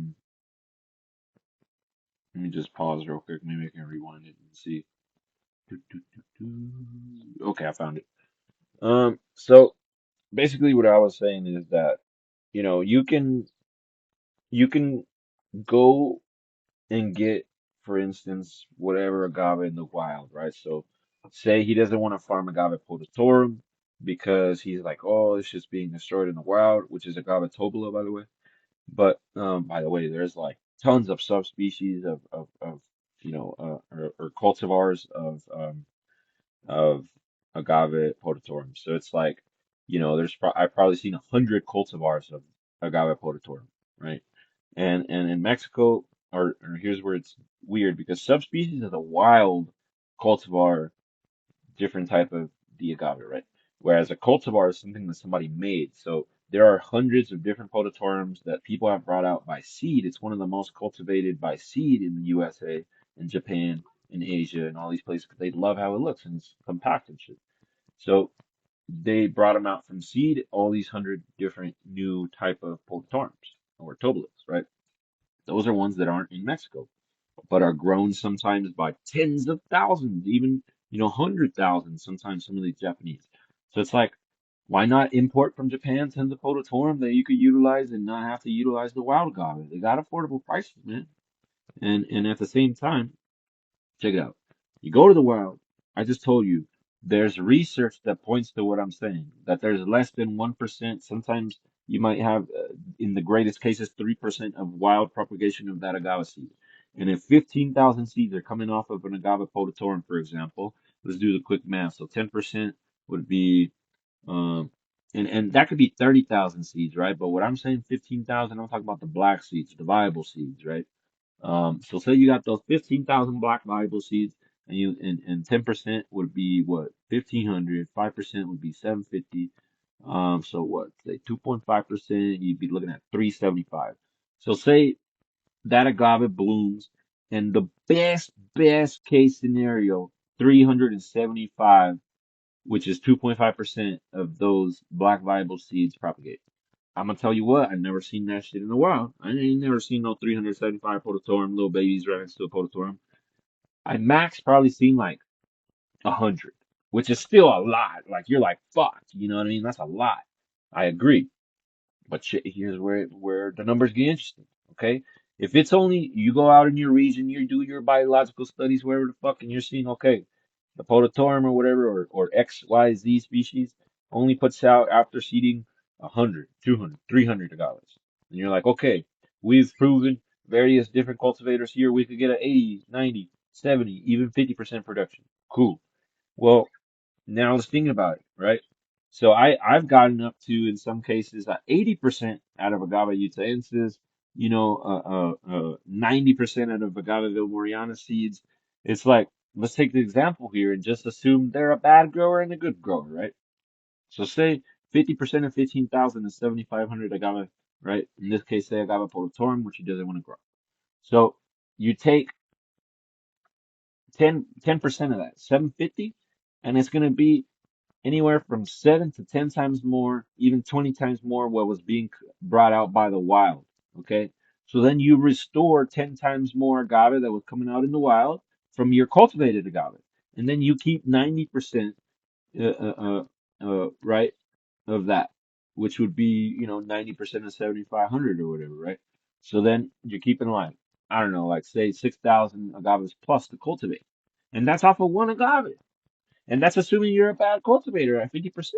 [SPEAKER 1] me just pause real quick. Maybe I can rewind it and see. Do, do, Okay, I found it. So basically what I was saying is that, you know, you can go and get, for instance, whatever agave in the wild, right? So say he doesn't want to farm agave potatorum because he's like, oh, it's just being destroyed in the wild, which is agave tobula, by the way. But by the way, there's like tons of subspecies of or cultivars of agave potatorum. So it's like, I've probably seen 100 cultivars of agave potatorum, right? And in Mexico, or here's where it's weird because subspecies is a wild cultivar, different type of the agave, right? Whereas a cultivar is something that somebody made. So there are hundreds of different potatoriums that people have brought out by seed. It's one of the most cultivated by seed in the USA, in Japan, in Asia, and all these places because they love how it looks and it's compact and shit. So they brought them out from seed, all these 100 different new type of potatoriums or tobalas, right? Those are ones that aren't in Mexico, but are grown sometimes by tens of thousands, even, 100,000, sometimes some of these Japanese. So it's like, why not import from Japan tons of pototorum that you could utilize and not have to utilize the wild agave? They got affordable prices, man. And at the same time, check it out. You go to the wild. I just told you there's research that points to what I'm saying, that there's less than 1%. Sometimes you might have, in the greatest cases, 3% of wild propagation of that agave seed. And if 15,000 seeds are coming off of an agave potatorum, for example, let's do the quick math. So 10% would be, um, and that could be 30,000 seeds, right? But what I'm saying, 15,000, I'm talking about the black seeds, the viable seeds, right? So say you got those 15,000 black valuable seeds and 10% would be what? 1,500, 5% would be 750. So what? Say 2.5%, you'd be looking at 375. So say that agave blooms and the best case scenario, 375, which is 2.5% of those black viable seeds propagate. I'm gonna tell you what, I never seen that shit in a while. I ain't never seen no 375 pototorum little babies right next to a pototorum. I max probably seen like 100, which is still a lot. Like you're like, fuck, you know what I mean? That's a lot. I agree. But shit, here's where the numbers get interesting. Okay, if it's only you go out in your region, you do your biological studies, wherever the fuck, and you're seeing okay, the pototorum or whatever, or XYZ species only puts out after seeding 100, 200, 300 agaves, and you're like, okay, we've proven various different cultivators here we could get a 80, 90, 70, even 50% production. Cool. Well, now I was thinking about it, right? So I've gotten up to in some cases 80% out of agave utaensis, 90% out of agave vilmoreana seeds. It's like let's take the example here and just assume they're a bad grower and a good grower, right? So say 50% of 15,000 is 7,500 agave, right? In this case, say agave polytorum, which he doesn't want to grow. So you take 10% of that, 750, and it's going to be anywhere from 7 to 10 times more, even 20 times more what was being brought out by the wild. Okay. So then you restore 10 times more agave that was coming out in the wild from your cultivated agave. And then you keep 90%, right, of that, which would be, 90% of 7,500 or whatever, right? So then you're keeping like, I don't know, like say 6,000 agaves plus to cultivate. And that's off of one agave. And that's assuming you're a bad cultivator at 50%.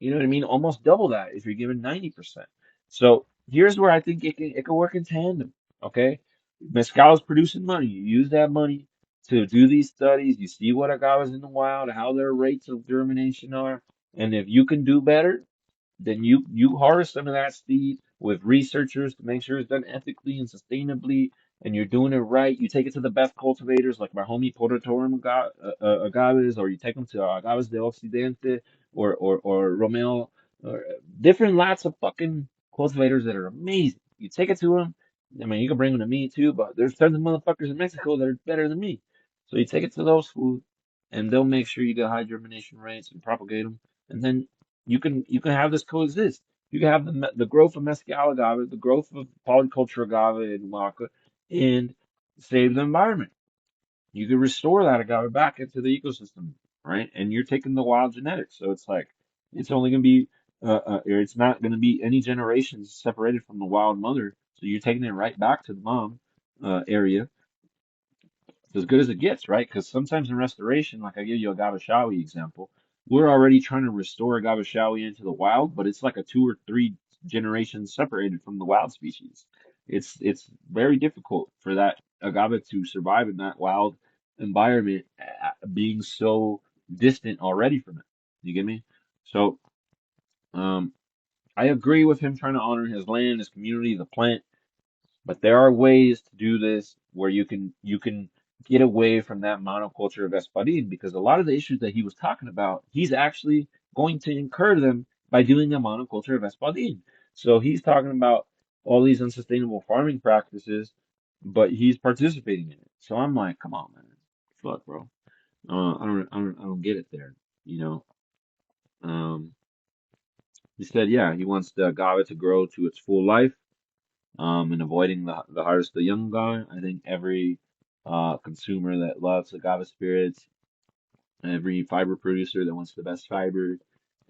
[SPEAKER 1] You know what I mean? Almost double that if you're given 90%. So here's where I think it can work in tandem. Okay. Mezcal is producing money. You use that money to do these studies. You see what agaves in the wild, how their rates of germination are. And if you can do better, then you harvest some of that seed with researchers to make sure it's done ethically and sustainably, and you're doing it right. You take it to the best cultivators, like my homie Portotorum agaves, or you take them to Agaves de Occidente or Romeo, or different lots of fucking cultivators that are amazing. You take it to them. I mean, you can bring them to me too, but there's tons of motherfuckers in Mexico that are better than me. So you take it to those foods, and they'll make sure you get high germination rates and propagate them, and then you can have this coexist. You can have the growth of Mezcal agave, the growth of polyculture agave in Oaxaca, and save the environment. You can restore that agave back into the ecosystem, right? And you're taking the wild genetics, so it's like it's only going to be or it's not going to be any generations separated from the wild mother. So you're taking it right back to the mom area, as good as it gets, right? Because sometimes in restoration, like I give you a Gavashawi example, we're already trying to restore a Gavashawi into the wild, but it's like a two or three generations separated from the wild species. It's very difficult for that agave to survive in that wild environment, being so distant already from it. You get me? So, um, I agree with him trying to honor his land, his community, the plant. But there are ways to do this where you can get away from that monoculture of Espadin, because a lot of the issues that he was talking about, he's actually going to incur them by doing a monoculture of Espadin. So he's talking about all these unsustainable farming practices, but he's participating in it. So I'm like, come on, man, fuck, bro. I don't get it there. You know. Um, he said, yeah, he wants the agave to grow to its full life, and avoiding the hardest the young guy. I think every consumer that loves agave spirits, every fiber producer that wants the best fiber,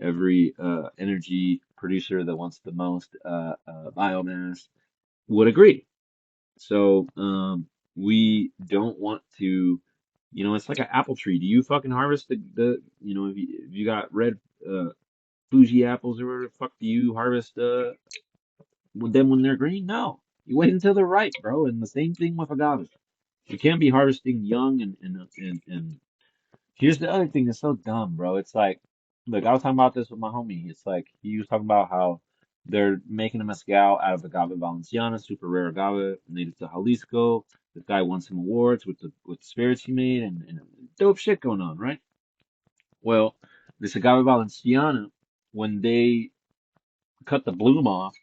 [SPEAKER 1] every energy producer that wants the most biomass would agree. So we don't want to, it's like an apple tree. Do you fucking harvest if you got red uh, Fuji apples or whatever the fuck do you harvest them when they're green? No. You wait until they're ripe, bro. And the same thing with agaves. You can't be harvesting young and here's the other thing that's so dumb, bro. It's like, look, I was talking about this with my homie. It's like he was talking about how they're making a mezcal out of agave valenciana, super rare agave, native to Jalisco. This guy won some awards with the spirits he made and dope shit going on, right? Well, this agave valenciana, when they cut the bloom off,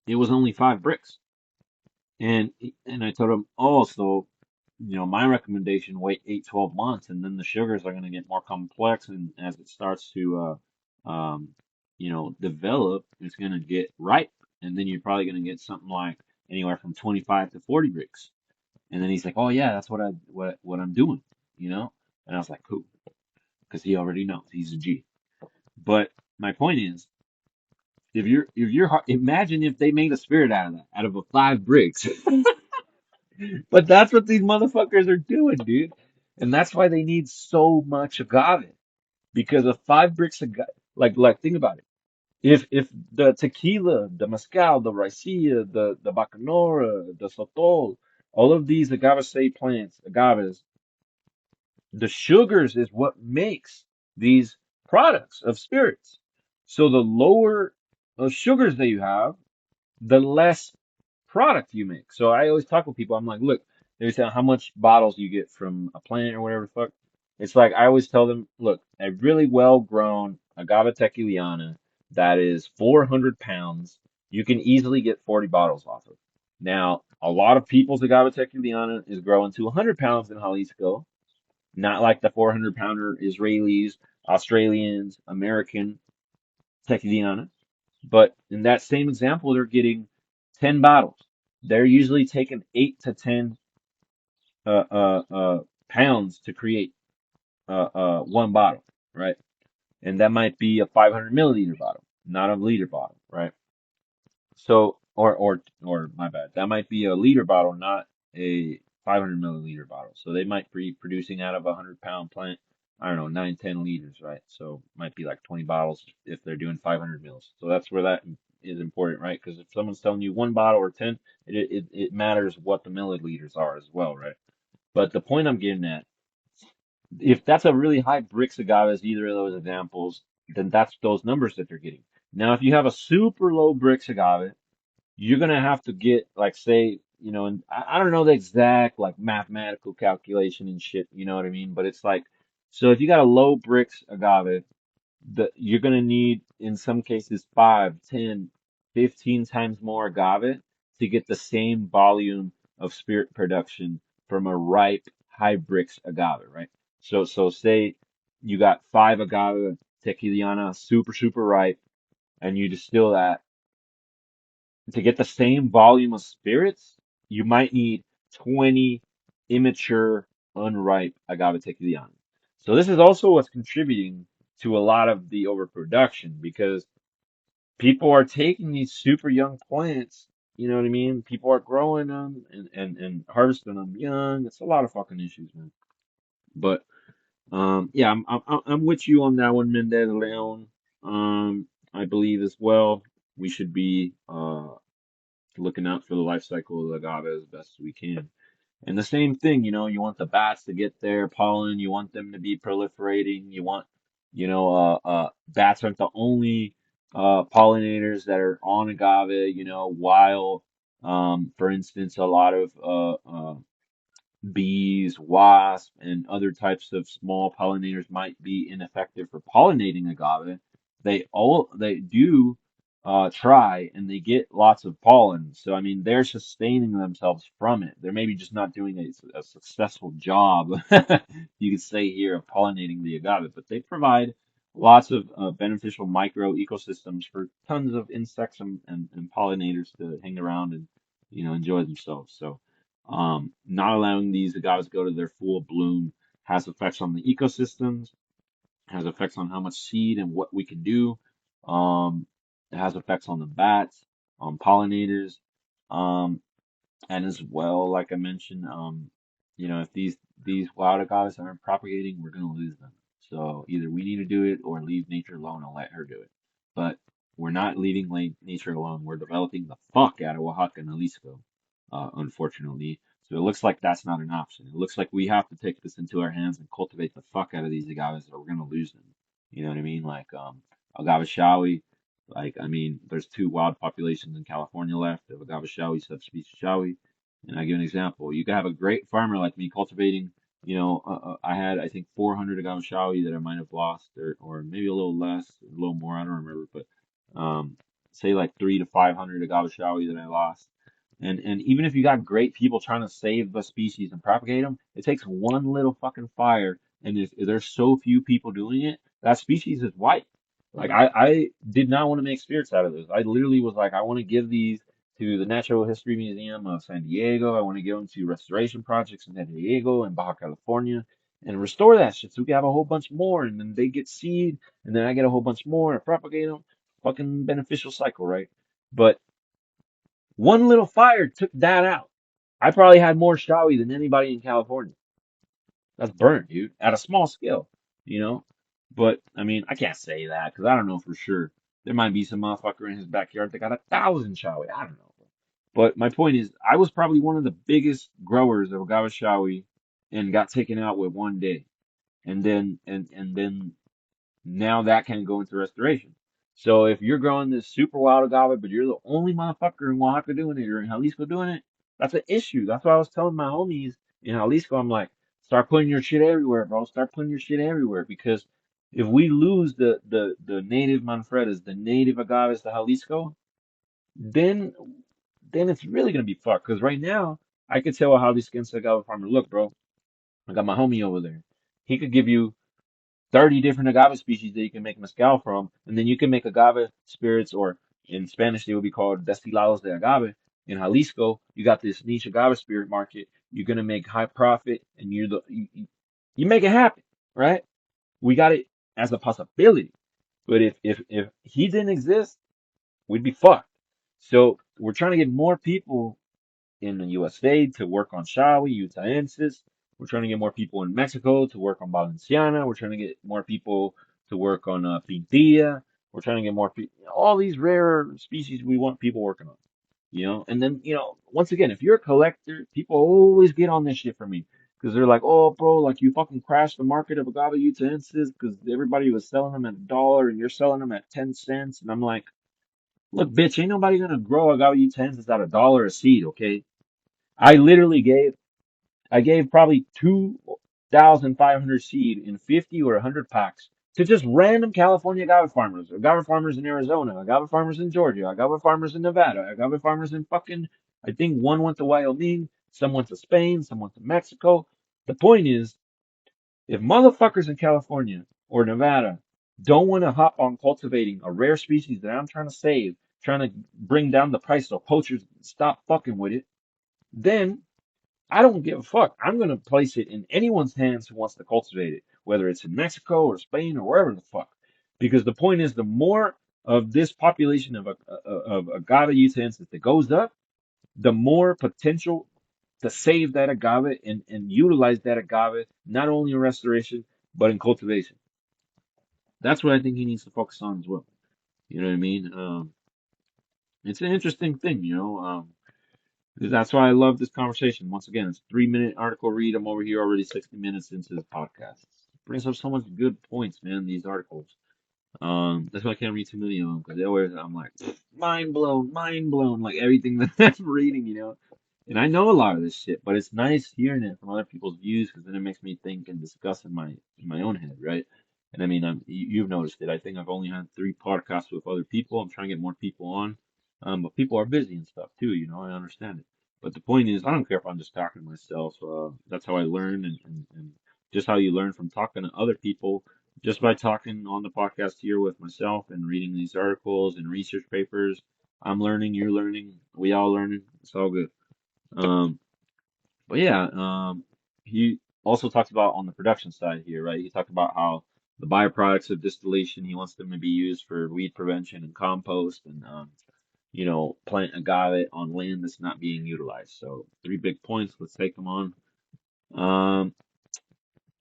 [SPEAKER 1] it was only 5 bricks. And and I told him, oh, so my recommendation, wait 8, 12 months, and then the sugars are going to get more complex, and as it starts to develop, it's going to get ripe, and then you're probably going to get something like anywhere from 25 to 40 bricks. And then he's like, oh yeah, that's what I'm doing, you know. And I was like, cool, because he already knows he's a G. But my point is, imagine if they made a spirit out of that, out of a 5 bricks. But that's what these motherfuckers are doing, dude. And that's why they need so much agave. Because of 5 bricks of agave, like think about it. If the tequila, the mezcal, the raicilla, the bacanora, the sotol, all of these agave plants, agaves, the sugars is what makes these products of spirits. So the lower sugars that you have, the less product you make. So I always talk with people. I'm like, look, they say how much bottles you get from a plant or whatever the fuck. It's like I always tell them, look, a really well grown agave tequiliana that is 400 pounds, you can easily get 40 bottles off of. Now, a lot of people's agave tequiliana is growing to 100 pounds in Jalisco, not like the 400 pounder Israelis, Australians, American tequiliana. But in that same example, they're getting 10 bottles. They're usually taking 8 to 10 pounds to create one bottle, right? And that might be a 500 milliliter bottle, not a liter bottle, right? So, or my bad, that might be a liter bottle, not a 500 milliliter bottle. So they might be producing out of a 100-pound plant, I don't know, 9, 10 liters, right? So might be like 20 bottles if they're doing 500 mils. So that's where that is important, right? Because if someone's telling you one bottle or 10, it matters what the milliliters are as well, right? But the point I'm getting at, if that's a really high bricks agave, as either of those examples, then that's those numbers that they're getting. Now, if you have a super low Brix agave, you're gonna have to get like say, and I don't know the exact like mathematical calculation and shit, you know what I mean? But it's like, so if you got a low Brix agave, you're gonna need in some cases 5, 10, 15 times more agave to get the same volume of spirit production from a ripe high Brix agave, right? So say you got 5 agave tequiliana, super ripe, and you distill that to get the same volume of spirits, you might need 20 immature, unripe agave tequiliana. So this is also what's contributing to a lot of the overproduction because people are taking these super young plants, you know what I mean? People are growing them and harvesting them young. It's a lot of fucking issues, man. But yeah, I'm with you on that one, Mendez Leon. I believe as well we should be looking out for the life cycle of the agave as best as we can. And the same thing, you want the bats to get their pollen, you want them to be proliferating, you want, bats aren't the only pollinators that are on agave, while, for instance, a lot of bees, wasps, and other types of small pollinators might be ineffective for pollinating agave, they do try and they get lots of pollen. So I mean, they're sustaining themselves from it. They're maybe just not doing a successful job, you could say here, of pollinating the agave, but they provide lots of beneficial micro ecosystems for tons of insects and pollinators to hang around and enjoy themselves. So. Not allowing these agaves to go to their full bloom has effects on the ecosystems, has effects on how much seed and what we can do. Um, it has effects on the bats, on pollinators. Um, and as well, like I mentioned, if these wild agaves aren't propagating, we're gonna lose them. So either we need to do it or leave nature alone and let her do it. But we're not leaving nature alone. We're developing the fuck out of Oaxaca and Jalisco, unfortunately. So it looks like that's not an option. It looks like we have to take this into our hands and cultivate the fuck out of these agaves, or we're gonna lose them. You know what I mean? Like agave shawi. Like I mean, there's two wild populations in California left of agave shawi, subspecies shawi. And I give an example. You could have a great farmer like me cultivating, I had, I think, 400 agave shawi that I might have lost, or maybe a little less, a little more, I don't remember, but say like 3 to 500 agave shawi that I lost. And even if you got great people trying to save the species and propagate them, it takes one little fucking fire, and if there's so few people doing it, that species is white. Like I did not want to make spirits out of this. I literally was like, I want to give these to the Natural History Museum of San Diego. I want to give them to restoration projects in San Diego and Baja California and restore that shit so we can have a whole bunch more. And then they get seed, and then I get a whole bunch more and propagate them. Fucking beneficial cycle, right? But one little fire took that out. I probably had more shawi than anybody in California. That's burnt, dude, at a small scale, you know? But, I mean, I can't say that because I don't know for sure. There might be some motherfucker in his backyard that got 1,000 shawi. I don't know. But my point is, I was probably one of the biggest growers of agave shawi and got taken out with one day. And then now that can go into restoration. So if you're growing this super wild agave, but you're the only motherfucker in Oaxaca doing it or in Jalisco doing it, that's an issue. That's what I was telling my homies in Jalisco. I'm like, start putting your shit everywhere, bro. Start putting your shit everywhere because if we lose the native Manfredas, the native agaves to Jalisco, then then it's really gonna be fucked. Because right now, I could tell how these skin agave farmer look, bro. I got my homie over there. He could give you 30 different agave species that you can make mezcal from, and then you can make agave spirits, or in Spanish they would be called destilados de agave. In Jalisco, you got this niche agave spirit market. You're gonna make high profit, and you make it happen, right? We got it as a possibility. But if he didn't exist, we'd be fucked. So we're trying to get more people in the USA to work on Shawi, Utahensis. We're trying to get more people in Mexico to work on Valenciana. We're trying to get more people to work on Pintilla. We're trying to get more people, all these rare species we want people working on. And then, once again, if you're a collector, people always get on this shit for me. Because they're like, oh, bro, like you fucking crashed the market of agave utensils because everybody was selling them at $1 and you're selling them at 10 cents. And I'm like, look, bitch, ain't nobody gonna grow agave utensils at $1 a seed, okay? I literally I gave probably 2,500 seed in 50 or 100 packs to just random California agave farmers in Arizona, agave farmers in Georgia, agave farmers in Nevada, agave farmers in fucking, I think one went to Wyoming, some went to Spain, some went to Mexico. The point is, if motherfuckers in California or Nevada don't want to hop on cultivating a rare species that I'm trying to save, trying to bring down the price so poachers stop fucking with it, then I don't give a fuck. I'm going to place it in anyone's hands who wants to cultivate it, whether it's in Mexico or Spain or wherever the fuck. Because the point is, the more of this population of agave utensils that goes up, the more potential to save that agave and utilize that agave not only in restoration but in cultivation. That's what I think he needs to focus on as well. You know what I mean? It's an interesting thing, you know. That's why I love this conversation. Once again, it's a 3 minute article read. I'm over here already 60 minutes into the podcast. It brings up so much good points, man, these articles. That's why I can't read too many of them because they always, I'm like, mind blown, like everything that I'm reading, you know. And I know a lot of this shit, but it's nice hearing it from other people's views because then it makes me think and discuss in my own head, right? And I mean, you've noticed it. I think I've only had 3 podcasts with other people. I'm trying to get more people on, but people are busy and stuff too, you know. I understand it. But the point is, I don't care if I'm just talking to myself. That's how I learn, and just how you learn from talking to other people just by talking on the podcast here with myself and reading these articles and research papers. I'm learning, you're learning, we all learning. It's all good. Um, but yeah, he also talks about on the production side here, right? He talked about how the byproducts of distillation, he wants them to be used for weed prevention and compost and, you know, plant agave on land that's not being utilized. So 3 big points. Let's take them on. Um,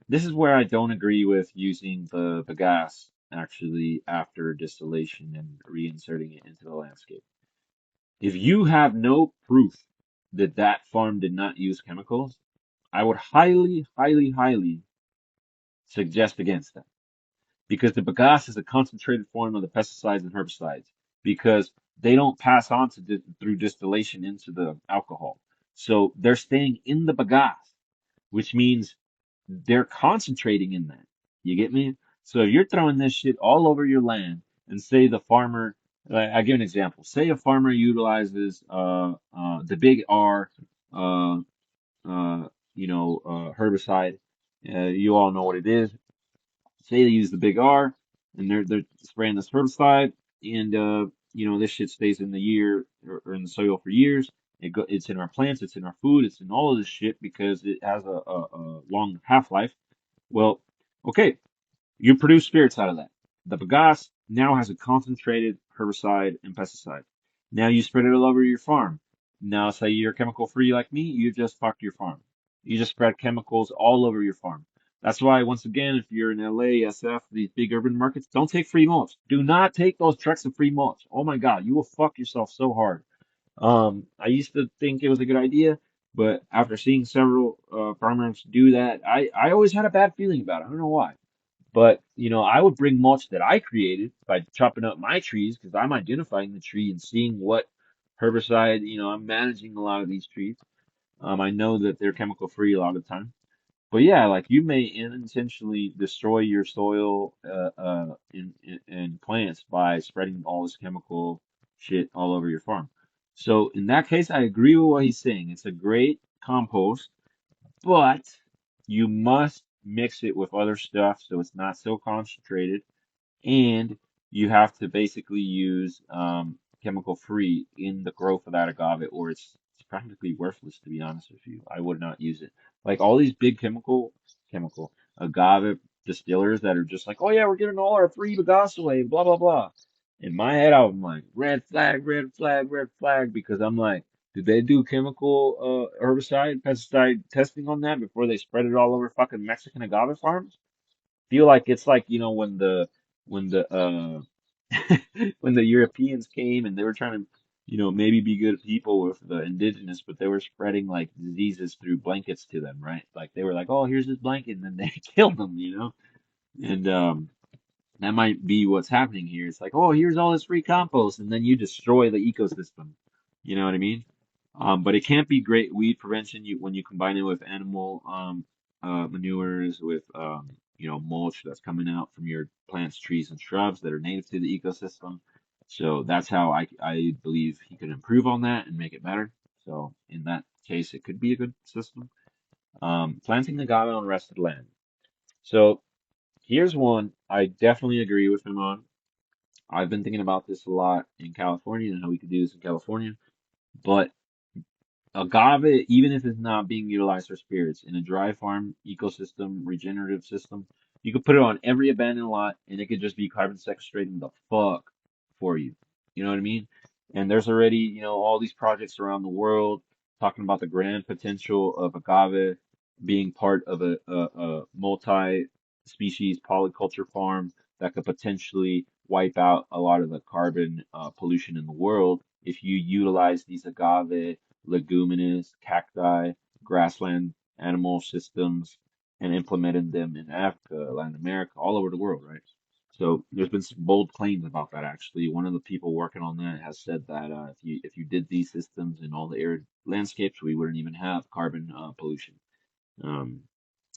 [SPEAKER 1] this is where I don't agree with using the gas actually after distillation and reinserting it into the landscape. If you have no proof that that farm did not use chemicals, I would highly suggest against that because the bagasse is a concentrated form of the pesticides and herbicides because they don't pass on through distillation into the alcohol. So they're staying in the bagasse, which means they're concentrating in that. You get me? So if you're throwing this shit all over your land and say the farmer, I give an example. Say a farmer utilizes the big R uh, herbicide. You all know what it is. Say they use the big R and they're spraying this herbicide and this shit stays in the year or in the soil for years. It's in our plants, it's in our food, it's in all of this shit because it has a long half-life. Well, okay, you produce spirits out of that. The bagasse now has a concentrated herbicide and pesticide. Now you spread it all over your farm. Now say you're chemical free like me, you just fucked your farm. You just spread chemicals all over your farm. That's why, once again, if you're in LA, SF, these big urban markets, don't take free mulch. Do not take those trucks of free mulch. Oh my God, you will fuck yourself so hard. I used to think it was a good idea, but after seeing several farmers do that, I always had a bad feeling about it. I don't know why. But, you know, I would bring mulch that I created by chopping up my trees because I'm identifying the tree and seeing what herbicide, you know, I'm managing a lot of these trees. I know that they're chemical free a lot of the time. But yeah, like you may unintentionally destroy your soil and plants by spreading all this chemical shit all over your farm. So in that case, I agree with what he's saying. It's a great compost, but you must mix it with other stuff so it's not so concentrated and you have to basically use chemical free in the growth of that agave, or it's practically worthless to be honest with you. I would not use it. Like all these big chemical agave distillers that are just like, oh yeah, we're giving all our free bagasse away, blah blah blah. In my head, I'm like, red flag, red flag, red flag, because I'm like, did they do chemical herbicide, pesticide testing on that before they spread it all over fucking Mexican agave farms? Feel like it's like, you know, when the when the Europeans came and they were trying to maybe be good people with the indigenous, but they were spreading like diseases through blankets to them, right? Like they were like, oh, here's this blanket, and then they killed them. And that might be what's happening here. It's like, oh, here's all this free compost, and then you destroy the ecosystem. You know what I mean? But it can't be great weed prevention when you combine it with animal manures, with mulch that's coming out from your plants, trees, and shrubs that are native to the ecosystem. So that's how I believe he could improve on that and make it better. So in that case, it could be a good system. Planting agave on rested land. So here's one I definitely agree with him on. I've been thinking about this a lot in California and how we could do this in California. But agave, even if it's not being utilized for spirits in a dry farm ecosystem, regenerative system, you could put it on every abandoned lot and it could just be carbon sequestrating the fuck for you. You know what I mean? And there's already, all these projects around the world talking about the grand potential of agave being part of a multi-species polyculture farm that could potentially wipe out a lot of the carbon pollution in the world if you utilize these agave leguminous, cacti, grassland animal systems, and implemented them in Africa, Latin America, all over the world, right? So there's been some bold claims about that actually. One of the people working on that has said that if you did these systems in all the arid landscapes, we wouldn't even have carbon pollution. Um,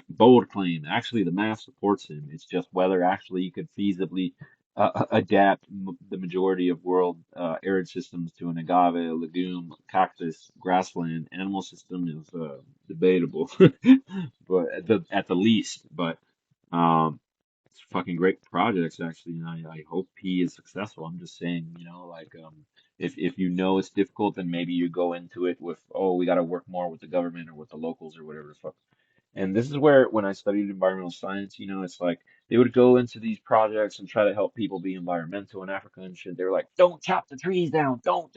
[SPEAKER 1] Bold claim. Actually, the math supports him. It's just whether actually you could feasibly adapt the majority of world arid systems to an agave, legume, cactus, grassland animal system is debatable, but at the least. But it's fucking great projects actually, and I hope he is successful. I'm just saying, like if you know it's difficult, then maybe you go into it with, oh, we got to work more with the government or with the locals or whatever the fuck. And this is where, when I studied environmental science, it's like they would go into these projects and try to help people be environmental in Africa and shit. They were like, don't chop the trees down. Don't.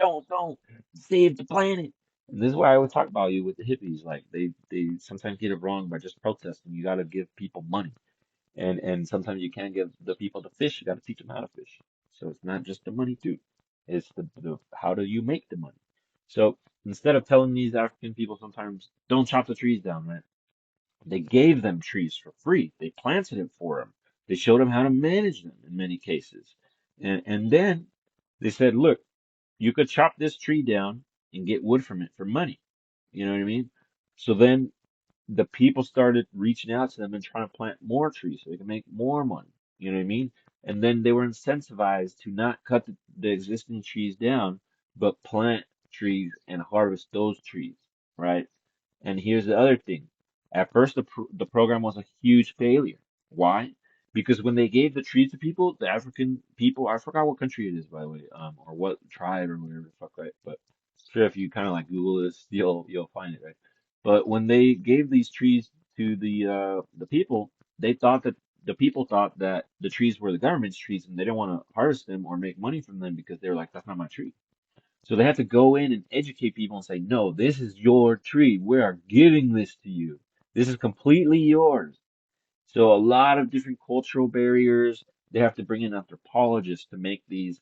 [SPEAKER 1] Save the planet. And this is why I would talk about you with the hippies. Like they sometimes get it wrong by just protesting. You got to give people money. And sometimes you can't give the people the fish. You got to teach them how to fish. So it's not just the money too. It's the how do you make the money? So instead of telling these African people sometimes, don't chop the trees down, right? They gave them trees for free. They planted it for them. They showed them how to manage them in many cases. And then they said, look, you could chop this tree down and get wood from it for money. You know what I mean? So then the people started reaching out to them and trying to plant more trees so they can make more money. You know what I mean? And then they were incentivized to not cut the existing trees down, but plant trees and harvest those trees, right? And here's the other thing. At first, the program was a huge failure. Why? Because when they gave the trees to people, the African people, I forgot what country it is, by the way, or what tribe or whatever the fuck, right? But sure, if you kind of like Google this, you'll find it, right? But when they gave these trees to the people, they thought that the people thought that the trees were the government's trees, and they didn't want to harvest them or make money from them because they were like, that's not my tree. So they have to go in and educate people and say, no, this is your tree. We are giving this to you. This is completely yours. So a lot of different cultural barriers. They have to bring in anthropologists to make these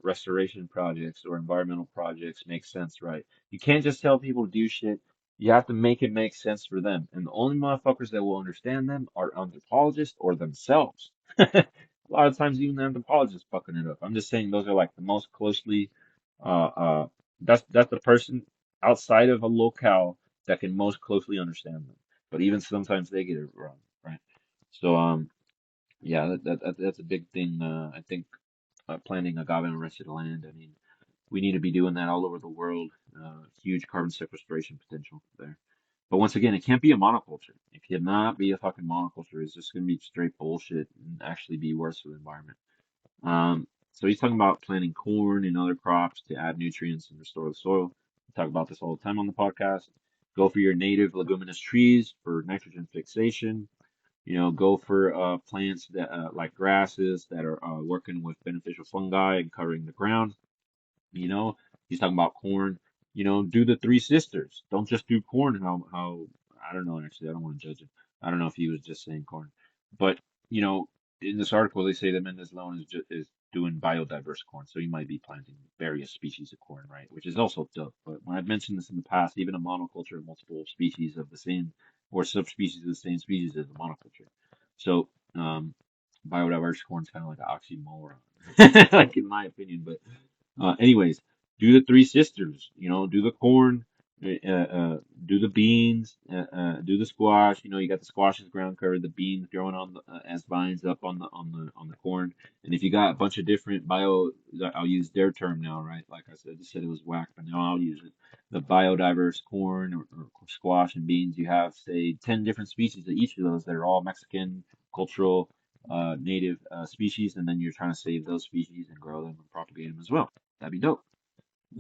[SPEAKER 1] restoration projects or environmental projects make sense, right? You can't just tell people to do shit. You have to make it make sense for them. And the only motherfuckers that will understand them are anthropologists or themselves. A lot of times even the anthropologists fucking it up. I'm just saying those are like the most closely that's the person outside of a locale that can most closely understand them, but even sometimes they get it wrong, right? So, yeah, that's a big thing. I think planting agave on rested land. I mean, we need to be doing that all over the world. Huge carbon sequestration potential there. But once again, it can't be a monoculture. It cannot be a fucking monoculture. It's just gonna be straight bullshit and actually be worse for the environment. So he's talking about planting corn and other crops to add nutrients and restore the soil. We talk about this all the time on the podcast. Go for your native leguminous trees for nitrogen fixation. Go for plants that like grasses that are working with beneficial fungi and covering the ground. You know, he's talking about corn. Do the three sisters. Don't just do corn. How I don't know actually. I don't want to judge him. I don't know if he was just saying corn, but you know, in this article they say that Mendez Loan is doing biodiverse corn. So you might be planting various species of corn, right? Which is also dope. But when I've mentioned this in the past, even a monoculture of multiple species of the same or subspecies of the same species is a monoculture. So biodiverse corn is kind of like an oxymoron, like in my opinion. But anyways, do the three sisters. Do the corn, do the beans, do the squash. You got the squashes ground covered, the beans growing on as vines up on the corn. And if you got a bunch of different I'll use their term now, right? Like I said, you said it was whack, but now I'll use it. The biodiverse corn or squash and beans. You have say 10 different species of each of those that are all Mexican cultural native species, and then you're trying to save those species and grow them and propagate them as well. That'd be dope.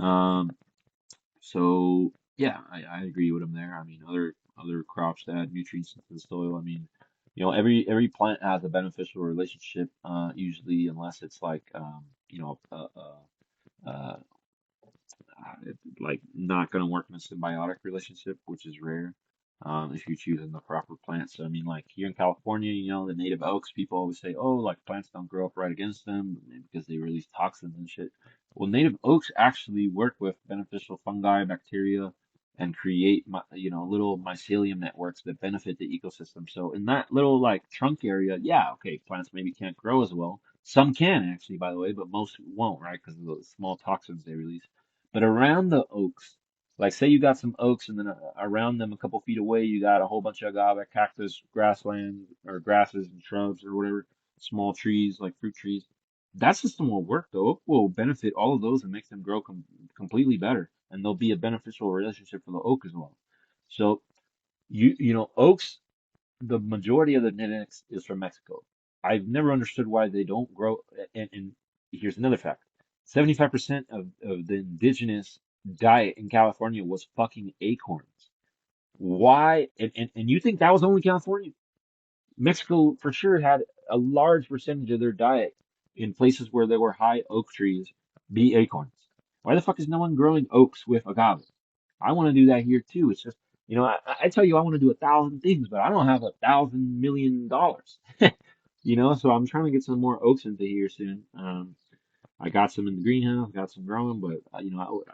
[SPEAKER 1] Um, so yeah, I agree with him there. I mean, other crops that add nutrients into the soil. I mean, every plant has a beneficial relationship, usually, unless it's like uh, like not going to work in a symbiotic relationship, which is rare. If you're choosing the proper plants. So, I mean, like here in California, the native oaks, people always say, oh, like plants don't grow up right against them because they release toxins and shit. Well, native oaks actually work with beneficial fungi, bacteria, and create, little mycelium networks that benefit the ecosystem. So in that little like trunk area, yeah, okay, plants maybe can't grow as well. Some can actually, by the way, but most won't, right? Because of the small toxins they release. But around the oaks, like say you got some oaks and then around them a couple feet away you got a whole bunch of agave, cactus, grassland or grasses and shrubs or whatever, small trees like fruit trees. That system will work. The oak will benefit all of those and makes them grow completely better, and there'll be a beneficial relationship for the oak as well. So oaks, the majority of the genetics is from Mexico. I've never understood why they don't grow. And here's another fact: 75% of the indigenous diet in California was fucking acorns. Why? And you think that was only California? Mexico for sure had a large percentage of their diet in places where there were high oak trees be acorns. Why the fuck is no one growing oaks with agave? I want to do that here too. It's just, I tell you, I want to do 1,000 things, but I don't have $1,000 million. So I'm trying to get some more oaks into here soon. I got some in the greenhouse, got some growing, but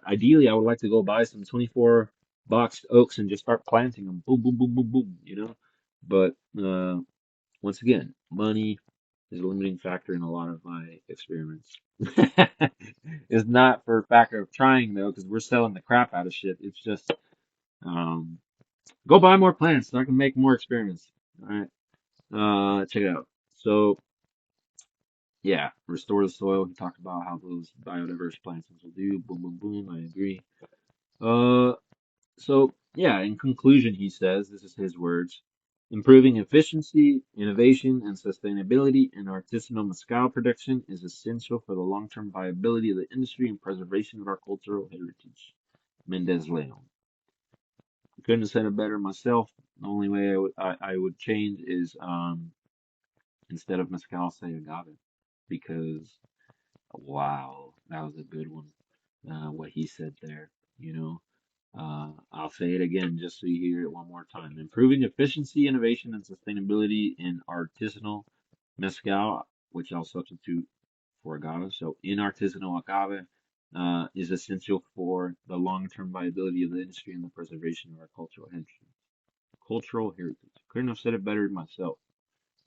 [SPEAKER 1] ideally I would like to go buy some 24 boxed oaks and just start planting them. Boom, boom, boom, boom, boom. But once again, money is a limiting factor in a lot of my experiments. It's not for a factor of trying though, because we're selling the crap out of shit. It's just um, go buy more plants so I can make more experiments. All right, check it out. So yeah, restore the soil. He talked about how those biodiverse plants will do. Boom, boom, boom. I agree. Uh, So, yeah, in conclusion, he says, this is his words, improving efficiency, innovation, and sustainability in artisanal mezcal production is essential for the long-term viability of the industry and preservation of our cultural heritage. Mendez Leon. I couldn't have said it better myself. The only way I would change is instead of mezcal, say agave, because wow, that was a good one. What he said there, you know. I'll say it again just so you hear it one more time. Improving efficiency, innovation, and sustainability in artisanal mezcal, which I'll substitute for agave. So, in artisanal agave, is essential for the long-term viability of the industry and the preservation of our cultural heritage. Cultural heritage. Couldn't have said it better myself.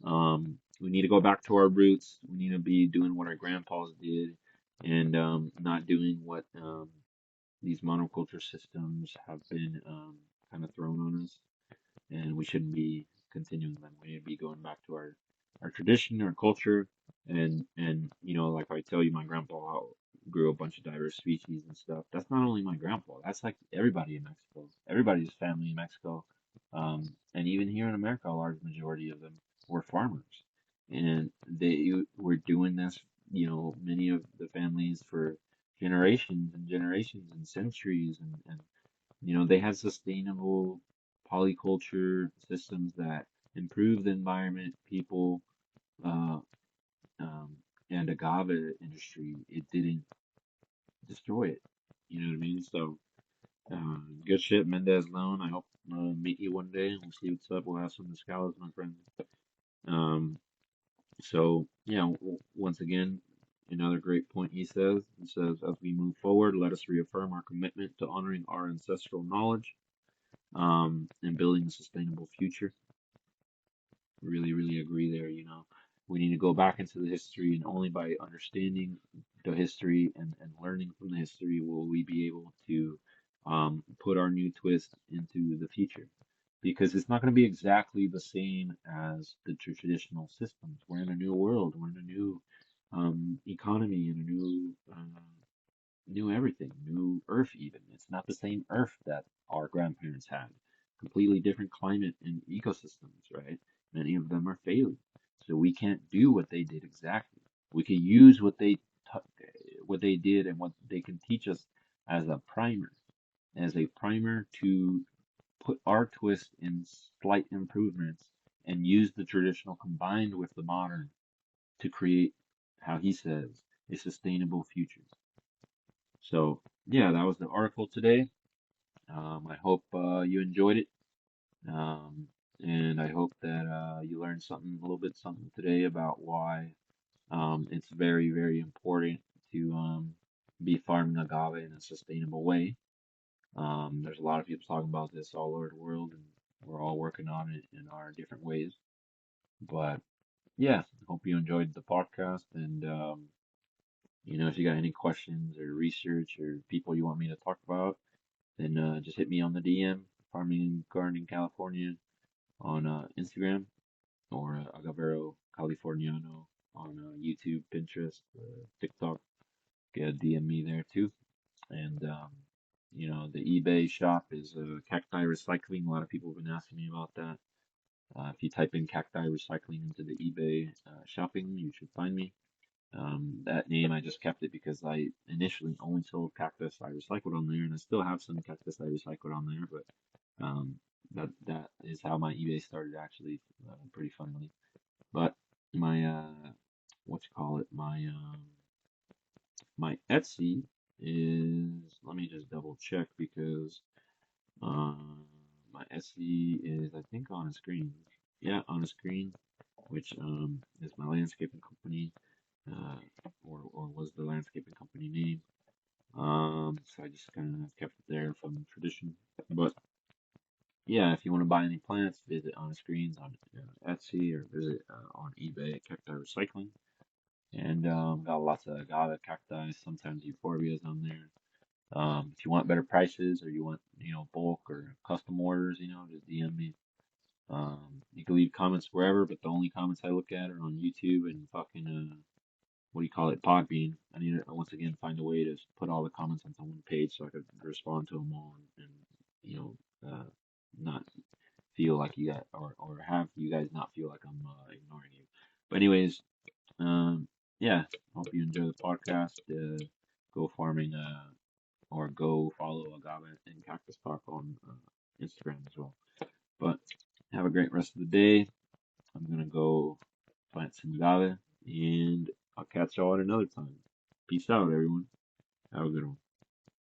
[SPEAKER 1] We need to go back to our roots. We need to be doing what our grandpas did, and not doing what these monoculture systems have been kind of thrown on us, and we shouldn't be continuing them. We need to be going back to our tradition, our culture, and like I tell you, my grandpa grew a bunch of diverse species and stuff. That's not only my grandpa. That's like everybody in Mexico, everybody's family in Mexico, and even here in America, a large majority of them were farmers, and they were doing this. Many of the families for generations and generations and centuries and they had sustainable polyculture systems that improve the environment, people, uh, and agave industry. It didn't destroy it. You know what I mean? So, good shit, Mendez Loan. I hope meet you one day. We'll see what's up. We'll have some mezcalas, my friend. Um, so yeah, once again, another great point he says, as we move forward, let us reaffirm our commitment to honoring our ancestral knowledge, and building a sustainable future. Really, really agree there. We need to go back into the history, and only by understanding the history and learning from the history will we be able to put our new twist into the future. Because it's not going to be exactly the same as the traditional systems. We're in a new world. We're in a new economy and a new everything, new Earth even. It's not the same Earth that our grandparents had. Completely different climate and ecosystems, right? Many of them are failing. So we can't do what they did exactly. We can use what they did and what they can teach us as a primer, to put our twist in slight improvements and use the traditional combined with the modern to create, how he says, a sustainable future. So, yeah, that was the article today. I hope you enjoyed it. Um, and I hope that you learned something today about why it's very, very important to be farming agave in a sustainable way. There's a lot of people talking about this all over the world, and we're all working on it in our different ways. But yeah, hope you enjoyed the podcast. And if you got any questions or research or people you want me to talk about, then just hit me on the DM, Farming and Gardening California on Instagram, or Agavero Californiano on YouTube, Pinterest, TikTok. Get DM me there too. And the eBay shop is Cacti Recycling. A lot of people have been asking me about that. If you type in Cacti Recycling into the eBay shopping, you should find me. That name, I just kept it because I initially only sold cactus I recycled on there, and I still have some cactus I recycled on there, but that is how my eBay started actually, pretty funnily. But my what you call it, my Etsy is, let me just double check because uh, my Etsy is, I think, on a screen. Yeah, on a screen, which is my landscaping company, or was the landscaping company name. So I just kind of kept it there from tradition. But yeah, if you want to buy any plants, visit on screens on Etsy, or visit on eBay at Cacti Recycling. And got lots of agave, cacti, sometimes euphorbias on there. If you want better prices, or you want bulk or custom orders, just DM me. You can leave comments wherever, but the only comments I look at are on YouTube and fucking what do you call it, Podbean. I need to once again find a way to put all the comments onto one page so I could respond to them all, and not feel like you got, or have you guys not feel like I'm ignoring you. But anyways, yeah, hope you enjoy the podcast. Go farming, or go follow Agave and Cactus Talk on Instagram as well. But have a great rest of the day. I'm gonna go plant some agave, and I'll catch y'all at another time. Peace out, everyone. Have a good one.